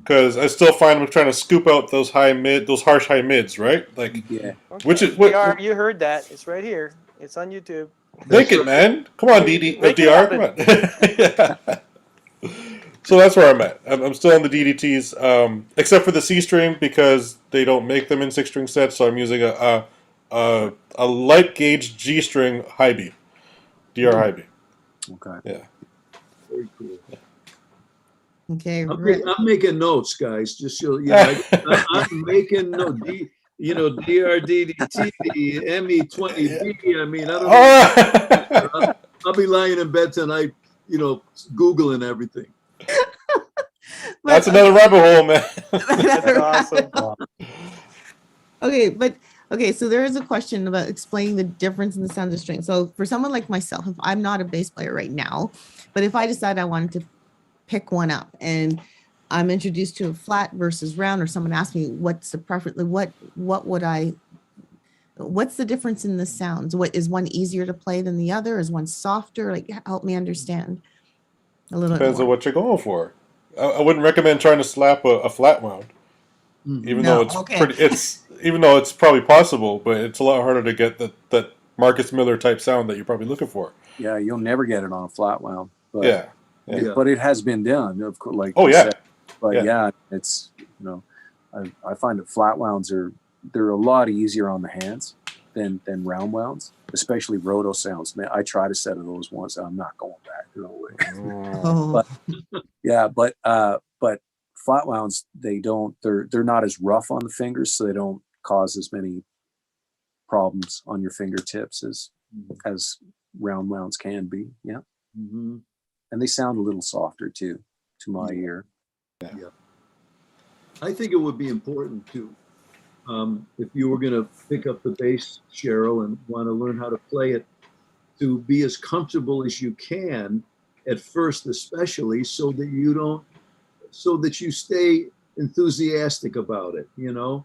because I still find I'm trying to scoop out those harsh high mids, right? Like, Yeah. Okay. which is DR, you heard that? It's right here. It's on YouTube. make it, man. Come on, Make it DR. Come on. Yeah. So that's where I'm at. I'm still on the DDTs, except for the C string because they don't make them in 6-string sets. So I'm using a light gauge G string high B, DR high B. Okay. Yeah. Very cool. Okay. I'm making notes, guys. Just so you know, I'm making notes. DRDDT, ME20B. I mean, I don't know. I'll be lying in bed tonight, you know, Googling everything. That's another rabbit hole, man. That's awesome. Okay, so there is a question about explaining the difference in the sound of string. So for someone like myself, if I'm not a bass player right now, but if I decide I wanted to pick one up and I'm introduced to a flat versus round, or someone asks me what's the preference, what's the difference in the sounds? What is one easier to play than the other? Is one softer? Like, help me understand a little Depends bit on more. what you're going for. I wouldn't recommend trying to slap a flat wound, even though it's even though it's probably possible, but it's a lot harder to get that Marcus Miller type sound that you're probably looking for. Yeah, you'll never get it on a flat wound. But, Yeah. but it has been done, of course. Like Oh you yeah. said. But yeah, it's, you know, I find that flat wounds they're a lot easier on the hands than round wounds, especially roto sounds. Man, I tried a set of those once. I'm not going back. No way. Oh, Yeah, but flat wounds, they're not as rough on the fingers, so they don't cause as many problems on your fingertips as round wounds can be. Yeah. Mm-hmm. And they sound a little softer too, to my ear. I think it would be important to, if you were going to pick up the bass, Cheryl, and want to learn how to play it, to be as comfortable as you can at first, especially so that you stay enthusiastic about it, you know?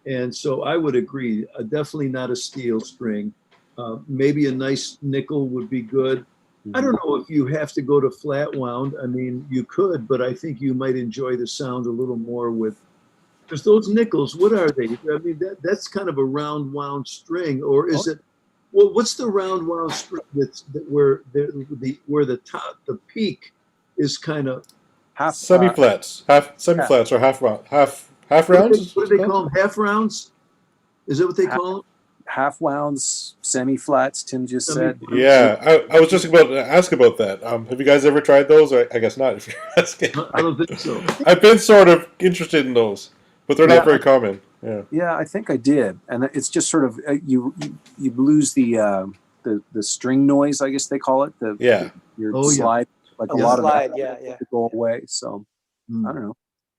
And so I would agree, definitely not a steel string. Maybe a nice nickel would be good. I don't know if you have to go to flat wound. I mean, you could, but I think you might enjoy the sound a little more because those nickels, what are they? I mean, that's kind of a round wound string, or is it? Well, what's the round wound string where the top, the peak is kind of Half Semi-flats, or half rounds. What do they call them? Half rounds? Is that what they call them? half wounds, semi flats. Tim just said. Yeah, I was just about to ask about that. Have you guys ever tried those? I guess not. If you're asking, I don't think so. I've been sort of interested in those, but they're not very common. Yeah, I think I did, and it's just sort of you lose the string noise, I guess they call it. Your slide, like a lot of that to go away. So I don't know.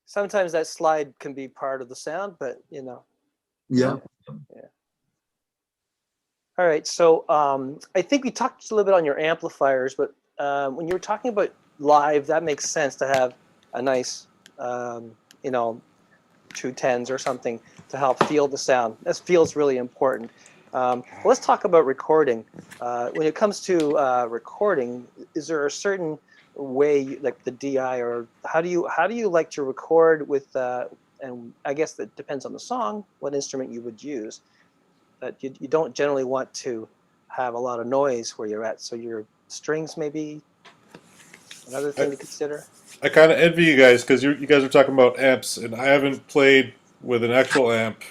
Sometimes that slide can be part of the sound, but you know. Yeah. All right, so I think we talked a little bit on your amplifiers, but when you were talking about live, that makes sense to have a nice, you know, 210s or something to help feel the sound. This feels really important. Let's talk about recording. When it comes to recording, is there a certain way, like the DI, or how do you like to record with? And I guess that depends on the song, what instrument you would use. But you don't generally want to have a lot of noise where you're at. So your strings may be another thing to consider. I kind of envy you guys because you guys are talking about amps, and I haven't played with an actual amp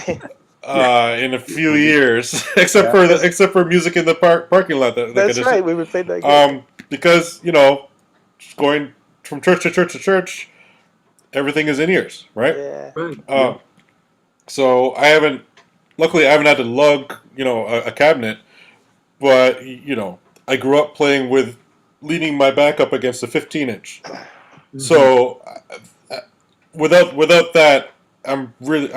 in a few years, except for music in the parking lot. That's right. We would play that game. Because you know, just going from church to church to church, everything is in ears, right? Yeah. Right. So luckily, I haven't had to lug, you know, a cabinet, but you know, I grew up playing with leaning my back up against a 15-inch. Mm-hmm. So without that, I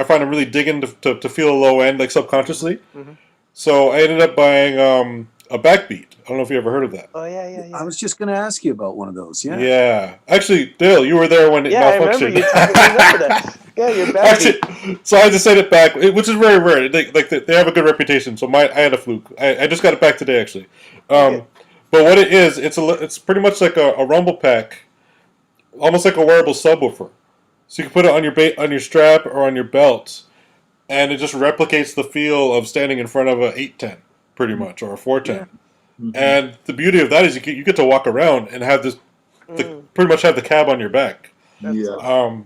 find I'm really digging to feel a low end, like subconsciously. Mm-hmm. So I ended up buying a backbeat. I don't know if you ever heard of that. Oh yeah. I was just going to ask you about one of those. Yeah. Yeah. Actually, Dale, you were there when it malfunctioned. I remember that. Yeah, you're backbeat. Actually, so I had to send it back, which is very rare. They have a good reputation. So I had a fluke. I just got it back today, actually. Okay. But what it is, it's pretty much like a rumble pack, almost like a wearable subwoofer. So you can put it on your strap or on your belt, and it just replicates the feel of standing in front of a 810, pretty much, or a 410. Yeah. Mm-hmm. And the beauty of that is you get to walk around and have this, pretty much have the cab on your back. Yeah.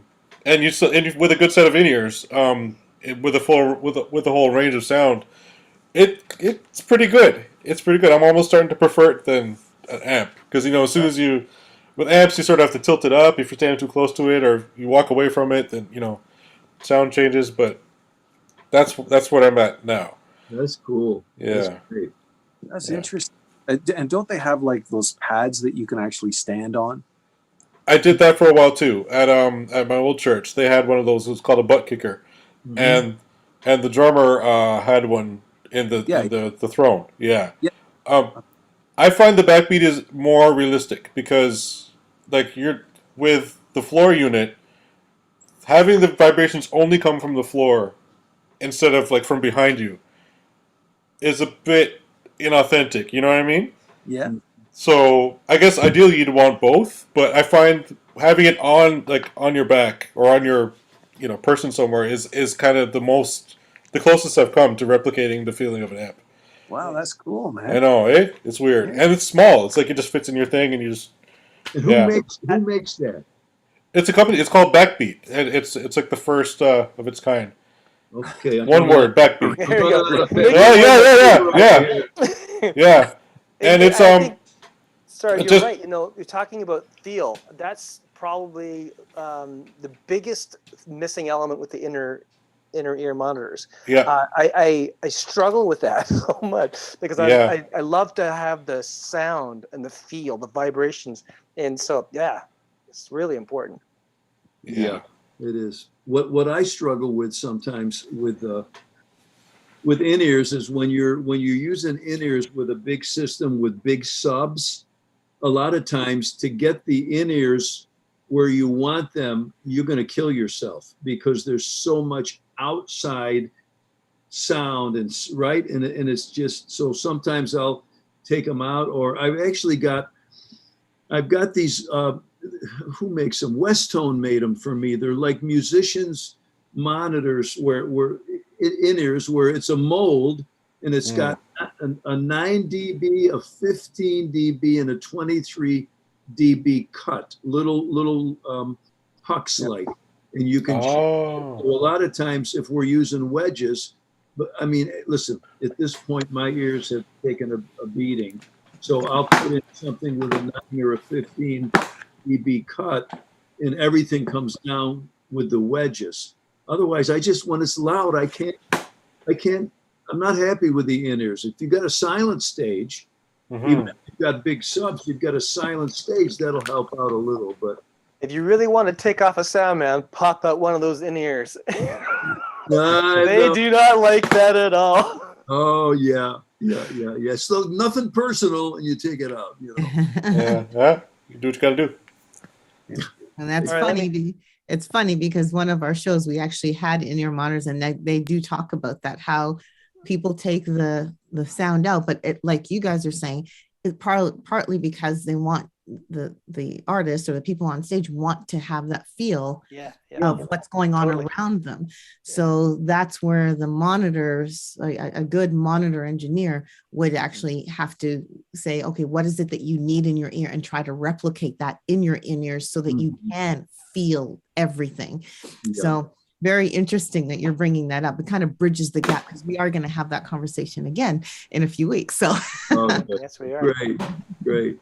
And with a good set of in-ears, with a whole range of sound, it's pretty good. It's pretty good. I'm almost starting to prefer it than an amp because, you know, as soon as with amps, you sort of have to tilt it up if you're standing too close to it, or you walk away from it, then, you know, sound changes. But that's what I'm at now. That's cool. Yeah, that's great. That's interesting. And don't they have like those pads that you can actually stand on? I did that for a while too at my old church. They had one of those. It was called a butt kicker, and the drummer had one in the throne. Yeah. I find the backbeat is more realistic because, like, you're with the floor unit, having the vibrations only come from the floor instead of like from behind you is a bit inauthentic. You know what I mean? Yeah. So I guess ideally you'd want both, but I find having it on your back or on your, you know, person somewhere is kind of the closest I've come to replicating the feeling of an amp. Wow, that's cool, man. I know, eh? It's weird, and it's small. It's like it just fits in your thing, and you just. And who makes that? It's a company. It's called Backbeat. It's like the first of its kind. Okay. One word, Backbeat. Yeah. And it's Sorry, you're right. You know, you're talking about feel. That's probably the biggest missing element with the inner ear monitors. Yeah. I struggle with that so much because I love to have the sound and the feel, the vibrations, and so it's really important. Yeah, it is. What I struggle with sometimes with in-ears is when you're using in-ears with a big system with big subs. A lot of times to get the in-ears where you want them, you're going to kill yourself because there's so much outside sound and it's just so sometimes I'll take them out, or I've got these who makes them? Westone made them for me. They're like musicians monitors where in-ears where it's a mold and it's got a 9 dB, a 15 dB, and a 23 dB cut, little pucks like, and you can. So a lot of times, if we're using wedges, but I mean, listen, at this point, my ears have taken a beating, so I'll put in something with a 9 or a 15 dB cut, and everything comes down with the wedges. Otherwise, when it's loud, I can't. I'm not happy with the in-ears. If you've got a silent stage, even if you've got big subs, you've got a silent stage, that'll help out a little. But if you really want to take off a sound, man, pop out one of those in-ears. They do not like that at all. Oh yeah, yeah. So nothing personal, and you take it out. You know. Yeah. You do what you got to do. And that's All right, let funny. It's funny because one of our shows we actually had in-ear monitors, and they do talk about that, how people take the sound out, but it, like you guys are saying, it partly because they want the artists or the people on stage want to have that feel Yeah. of what's going on Totally. around them. So that's where the monitors, a good monitor engineer would actually have to say, okay, what is it that you need in your ear, and try to replicate that in your in-ears so that you can feel everything. Yeah. So very interesting that you're bringing that up. It kind of bridges the gap, because we are going to have that conversation again in a few weeks. So Yes, we are. Great.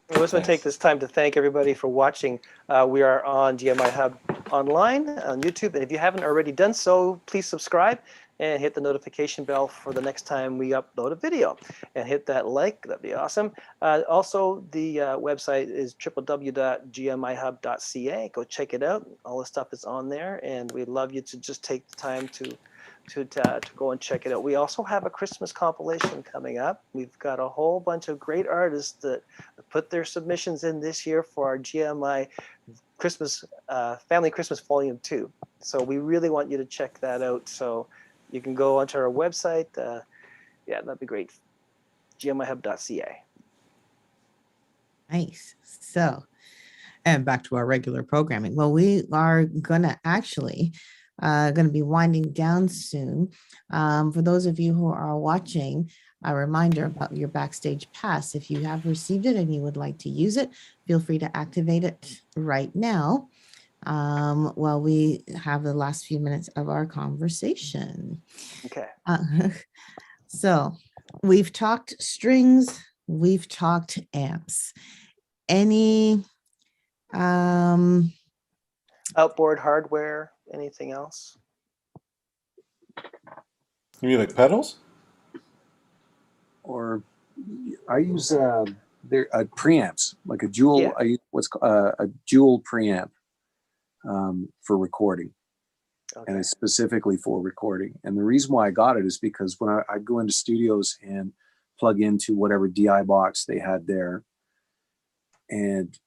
I just want to take this time to thank everybody for watching. We are on GMIHub online on YouTube, and if you haven't already done so, please subscribe and hit the notification bell for the next time we upload a video, and hit that like. That'd be awesome. Also, the website is www.gmihub.ca. Go check it out. All the stuff is on there, and we'd love you to just take the time to go and check it out. We also have a Christmas compilation coming up. We've got a whole bunch of great artists that put their submissions in this year for our GMI Christmas Family Christmas Volume 2. So we really want you to check that out. So you can go onto our website. Yeah, that'd be great. GMIHub.ca. nice. So, and back to our regular programming. Well, we are gonna actually going to be winding down soon. For those of you who are watching, a reminder about your Backstage Pass. If you have received it and you would like to use it, feel free to activate it right now while we have the last few minutes of our conversation. Okay. So we've talked strings, we've talked amps. Any Outboard hardware, anything else? You mean like pedals? Or I use their preamps, like a dual. Yeah. I use what's called a dual preamp for recording, and Okay. it's specifically for recording. And the reason why I got it is because when I go into studios and plug into whatever DI box they had there, and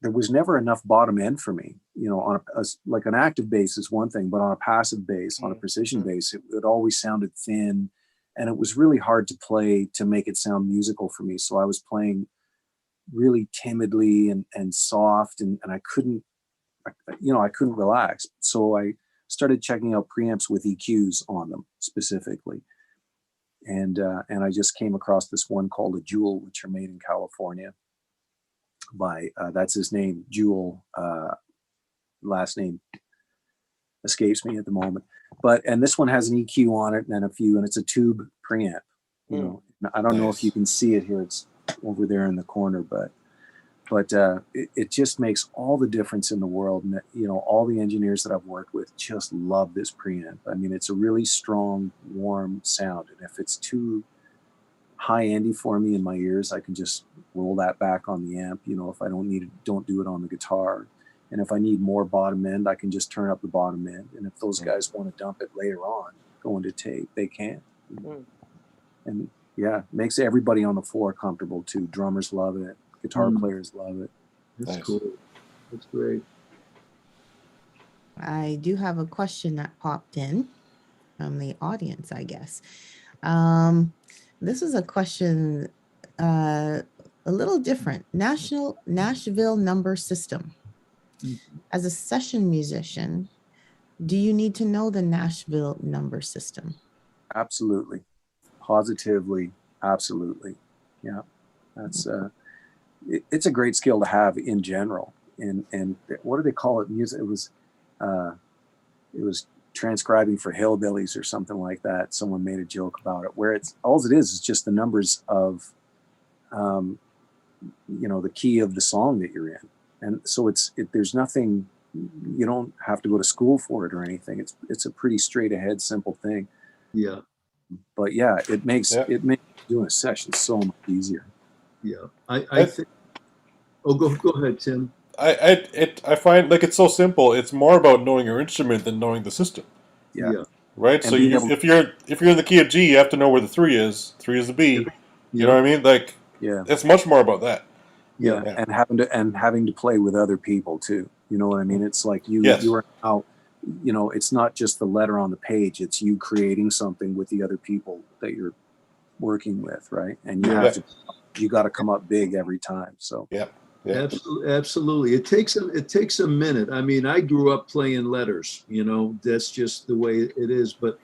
there was never enough bottom end for me. You know, on like an active bass is one thing, but on a passive bass, on a precision bass, it always sounded thin, and it was really hard to play to make it sound musical for me. So I was playing really timidly and soft, and I couldn't relax. So I started checking out preamps with EQs on them specifically, and I just came across this one called a Jewel, which are made in California by that's his name, Jewel. Last name escapes me at the moment, and this one has an EQ on it and a few, and it's a tube preamp. You know, I don't know if you can see it here. It's over there in the corner, but it just makes all the difference in the world. And you know, all the engineers that I've worked with just love this preamp. I mean, it's a really strong, warm sound, and if it's too high endy for me in my ears, I can just roll that back on the amp. You know, if I don't need it, don't do it on the guitar. And if I need more bottom end, I can just turn up the bottom end. And if those guys want to dump it later on, go into tape, they can. And yeah, makes everybody on the floor comfortable too. Drummers love it. Guitar players love it. That's Nice. cool. That's great. I do have a question that popped in from the audience, I guess. This is a question a little different. Nashville number system. As a session musician, do you need to know the Nashville number system? Absolutely. Positively. Absolutely. Yeah. That's it's a great skill to have in general. And what do they call it? Music. It was transcribing for hillbillies or something like that. Someone made a joke about it, where it's all it is just the numbers of you know, the key of the song that you're in. And so there's nothing, you don't have to go to school for it or anything. It's a pretty straight ahead, simple thing. Yeah. But yeah, it makes doing a session so much easier. Yeah. I think. Oh, go ahead, Tim. I find like it's so simple. It's more about knowing your instrument than knowing the system. Yeah. right? And So being able- if you're in the key of G, you have to know where the 3 is. 3 is the B. You know what I mean? Like, Yeah. it's much more about that. Yeah. Yeah. And having to play with other people too. You know what I mean? It's like Yes. you are out, you know, it's not just the letter on the page, it's you creating something with the other people that you're working with, right? And you Yeah. have to, you got to come up big every time. So Yeah. Yeah. Absolutely. It takes a minute. I mean, I grew up playing letters, you know, that's just the way it is. But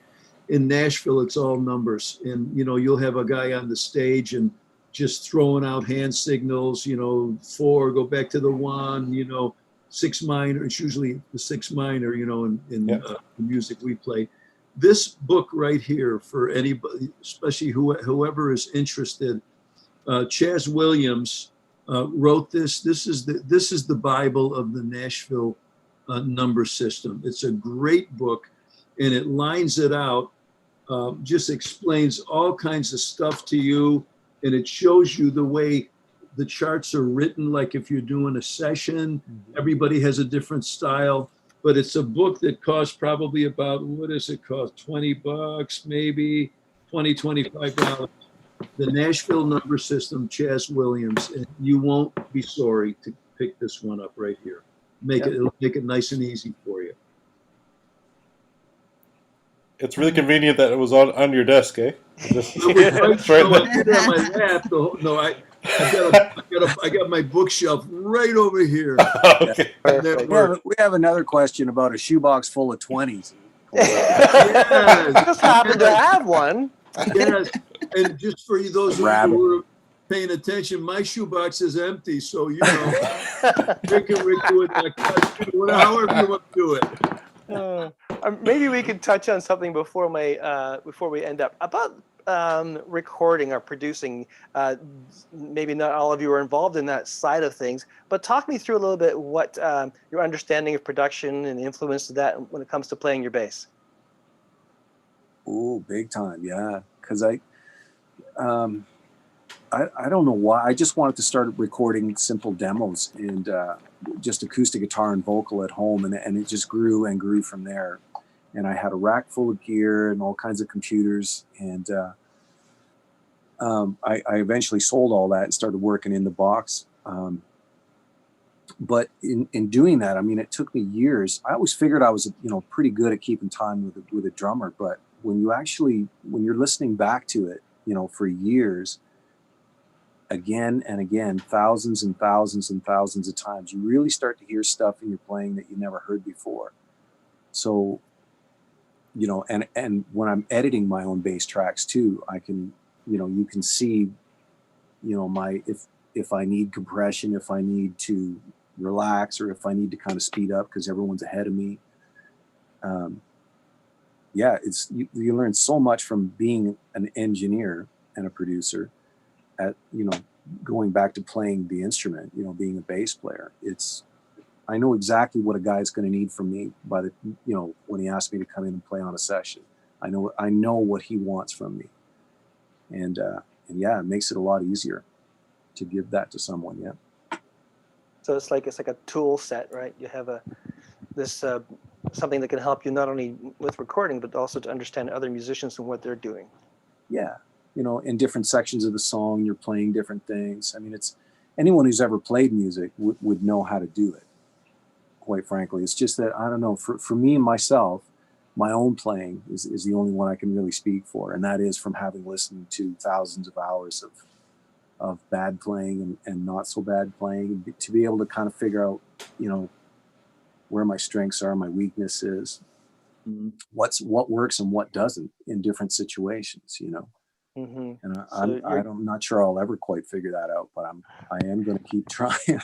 in Nashville, it's all numbers. And, you know, you'll have a guy on the stage and just throwing out hand signals, you know, 4, go back to the 1, you know, 6 minor. It's usually the 6 minor, you know, in the music we play. This book right here for anybody, especially whoever is interested, Chaz Williams wrote this. This is the Bible of the Nashville number system. It's a great book, and it lines it out, just explains all kinds of stuff to you, and it shows you the way the charts are written. Like if you're doing a session, everybody has a different style. But it's a book that costs probably about, what does it cost? $20, maybe $25. The Nashville number system, Chaz Williams, and you won't be sorry to pick this one up right here. It'll make it nice and easy for you. It's really convenient that it was on your desk, eh? Just, It was right, it's right no, I there. did it on my lap. I got my bookshelf right over here. Okay. And that we have another question about a shoebox full of 20s. Yes. Just happen to have one. Yes, and just for those of you Rabbit. who are paying attention, my shoebox is empty, so you know, Ric Cua, however you want to do it. Maybe we could touch on something before we end up about recording or producing. Maybe not all of you are involved in that side of things, but talk me through a little bit what your understanding of production and the influence of that when it comes to playing your bass. Oh, big time, yeah. Because I don't know why. I just wanted to start recording simple demos and just acoustic guitar and vocal at home, and it just grew and grew from there. And I had a rack full of gear and all kinds of computers, and I eventually sold all that and started working in the box. But in doing that, I mean, it took me years. I always figured I was, you know, pretty good at keeping time with a drummer, but when you're listening back to it, you know, for years, again and again, thousands and thousands and thousands of times, you really start to hear stuff in your playing that you never heard before. So, you know, and when I'm editing my own bass tracks too, I can, you know, you can see, you know, if I need compression, if I need to relax, or if I need to kind of speed up because everyone's ahead of me. Yeah, it's you learn so much from being an engineer and a producer at, you know, going back to playing the instrument, you know, being a bass player. I know exactly what a guy's going to need from me by the, you know, when he asks me to come in and play on a session. I know what he wants from me. And yeah, it makes it a lot easier to give that to someone. Yeah. So it's like a tool set, right? You have something that can help you not only with recording, but also to understand other musicians and what they're doing. Yeah. You know, in different sections of the song, you're playing different things. I mean, it's anyone who's ever played music would know how to do it, quite frankly. It's just that, I don't know, for me and myself, my own playing is the only one I can really speak for. And that is from having listened to thousands of hours of bad playing and not so bad playing, to be able to kind of figure out, you know, where my strengths are, my weaknesses, what works and what doesn't in different situations, you know. Mm-hmm. And I'm not sure I'll ever quite figure that out, but I am going to keep trying.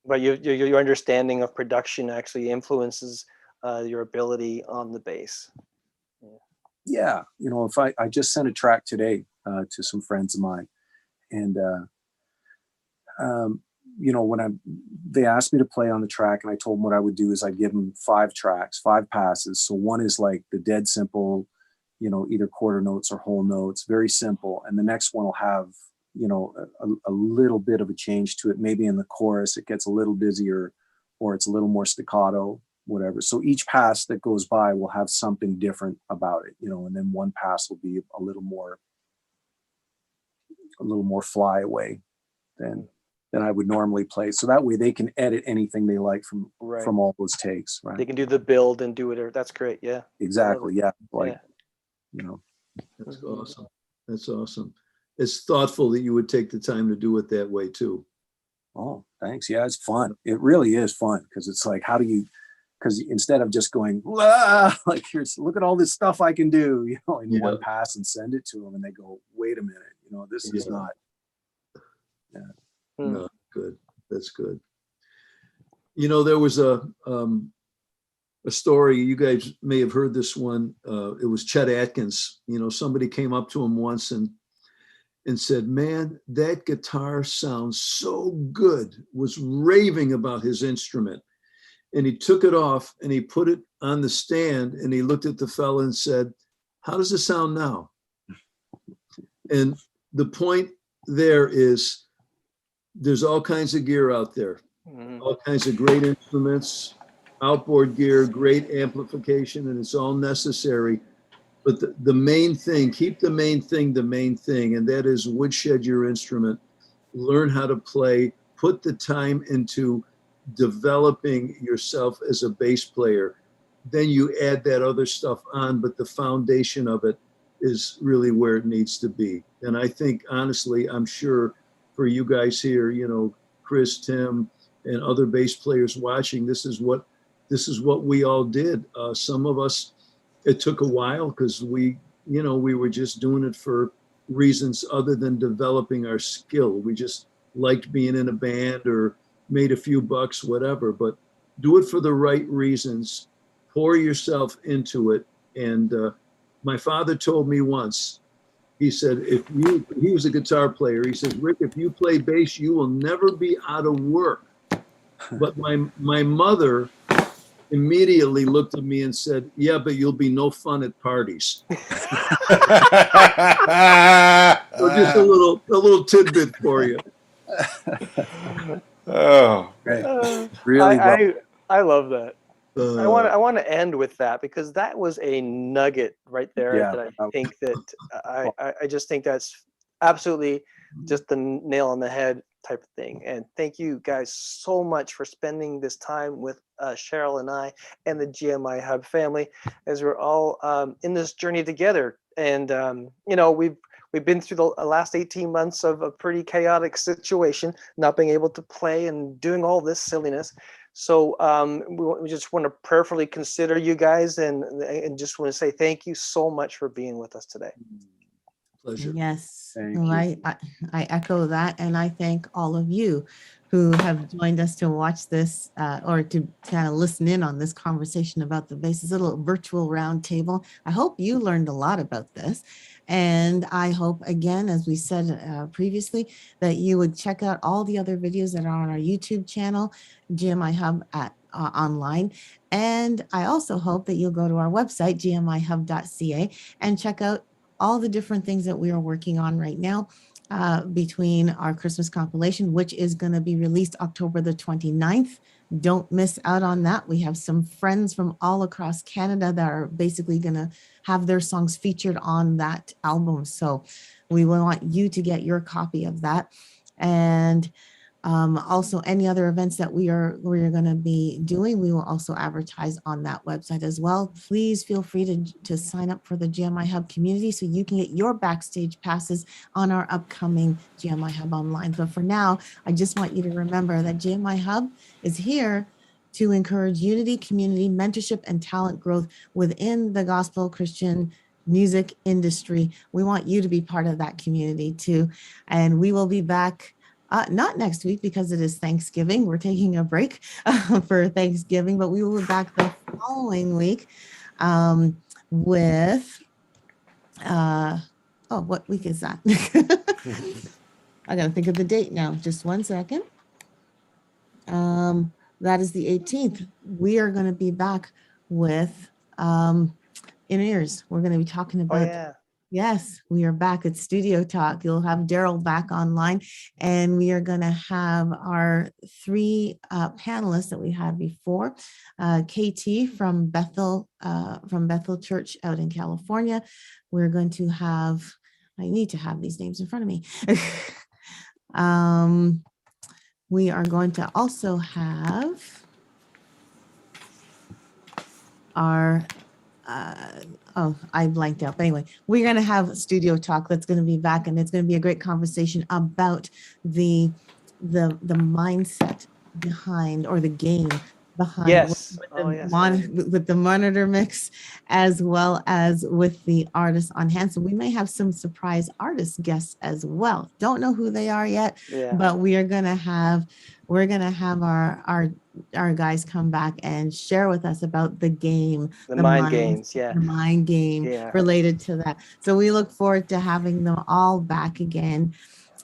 But your understanding of production actually influences your ability on the bass. Yeah, you know, if I just sent a track today to some friends of mine, and you know, when they asked me to play on the track, and I told them what I would do is I'd give them 5 tracks, 5 passes. So one is like the dead simple, you know, either quarter notes or whole notes, very simple. And the next one will have, you know, a little bit of a change to it. Maybe in the chorus, it gets a little busier, or it's a little more staccato. whatever. So each pass that goes by will have something different about it, and then one pass will be a little more fly away than I would normally play. So that way they can edit anything they like from all those takes. Right. They can do the build and do it. That's great. Yeah. Exactly. Yeah. Like, That's awesome. That's awesome. It's thoughtful that you would take the time to do it that way too. Oh, thanks. Yeah, it's fun. It really is fun because it's like, because instead of just going, like, here's, look at all this stuff I can do, in one pass and send it to them, and they go, wait a minute, this is not. Yeah. No, good. That's good. There was a story, you guys may have heard this one. It was Chet Atkins. Somebody came up to him once and said, man, that guitar sounds so good, was raving about his instrument. And he took it off and he put it on the stand and he looked at the fella and said, how does it sound now? And the point there is, there's all kinds of gear out there, all kinds of great instruments, outboard gear, great amplification, and it's all necessary. But the main thing, keep the main thing, and that is woodshed your instrument, learn how to play, put the time into developing yourself as a bass player. Then you add that other stuff on, but the foundation of it is really where it needs to be. And I think, honestly, I'm sure for you guys here, Chris, Tim, and other bass players watching, this is what we all did. Some of us, it took a while because we were just doing it for reasons other than developing our skill. We just liked being in a band or made a few bucks, whatever, but do it for the right reasons. Pour yourself into it. And my father told me once, he said, he was a guitar player. He says, Rick, if you play bass, you will never be out of work. But my mother immediately looked at me and said, yeah, but you'll be no fun at parties. So just a little tidbit for you. Oh, really? I love that. I want to end with that because that was a nugget right there that I think that I just think that's absolutely just the nail on the head type of thing. And thank you guys so much for spending this time with Cheryl and I and the GMIHub family as we're all in this journey together. And we've been through the last 18 months of a pretty chaotic situation, not being able to play and doing all this silliness. So we just want to prayerfully consider you guys and just want to say thank you so much for being with us today. Pleasure. Yes, Thank I echo that, and I thank all of you who have joined us to watch this or to kind of listen in on this conversation about the bass. It's a little virtual round table. I hope you learned a lot about this. And I hope, again, as we said previously, that you would check out all the other videos that are on our YouTube channel, GMIHub online. And I also hope that you'll go to our website, gmihub.ca, and check out all the different things that we are working on right now between our Christmas compilation, which is going to be released October the 29th. Don't miss out on that. We have some friends from all across Canada that are basically going to have their songs featured on that album. So we want you to get your copy of that. And also any other events that we're going to be doing, we will also advertise on that website as well. Please feel free to sign up for the GMIHub community so you can get your backstage passes on our upcoming GMIHub online. But for now, I just want you to remember that GMIHub is here to encourage unity, community, mentorship, and talent growth within the gospel Christian music industry. We want you to be part of that community too. And we will be back not next week because it is Thanksgiving. We're taking a break for Thanksgiving, but we will be back the following week with, what week is that? I gotta think of the date now. Just one second. That is the 18th. We are gonna be back with In Ears. We're gonna be talking about Yes, we are back at Studio Talk. You'll have Daryl back online, and we are going to have our three panelists that we had before. KT from Bethel Church out in California. We're going to have, I need to have these names in front of me. We are going to also have our I blanked out. But anyway, we're going to have Studio Talk that's going to be back, and it's going to be a great conversation about the mindset behind, or the game behind, Yes. with the monitor mix, as well as with the artists on hand. So we may have some surprise artist guests as well. Don't know who they are yet, but we're going to have our guys come back and share with us about the game, the mind games, the mind game related to that. So we look forward to having them all back again,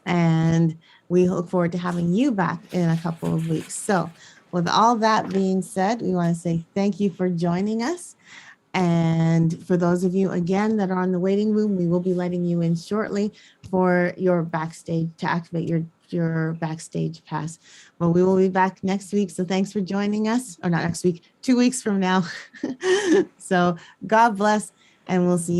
and we look forward to having you back in a couple of weeks. So with all that being said, we want to say thank you for joining us. And for those of you, again, that are on the waiting room, we will be letting you in shortly for your backstage, to activate your backstage pass. Well, we will be back next week. So thanks for joining us, or not next week, 2 weeks from now. So God bless, and we'll see you.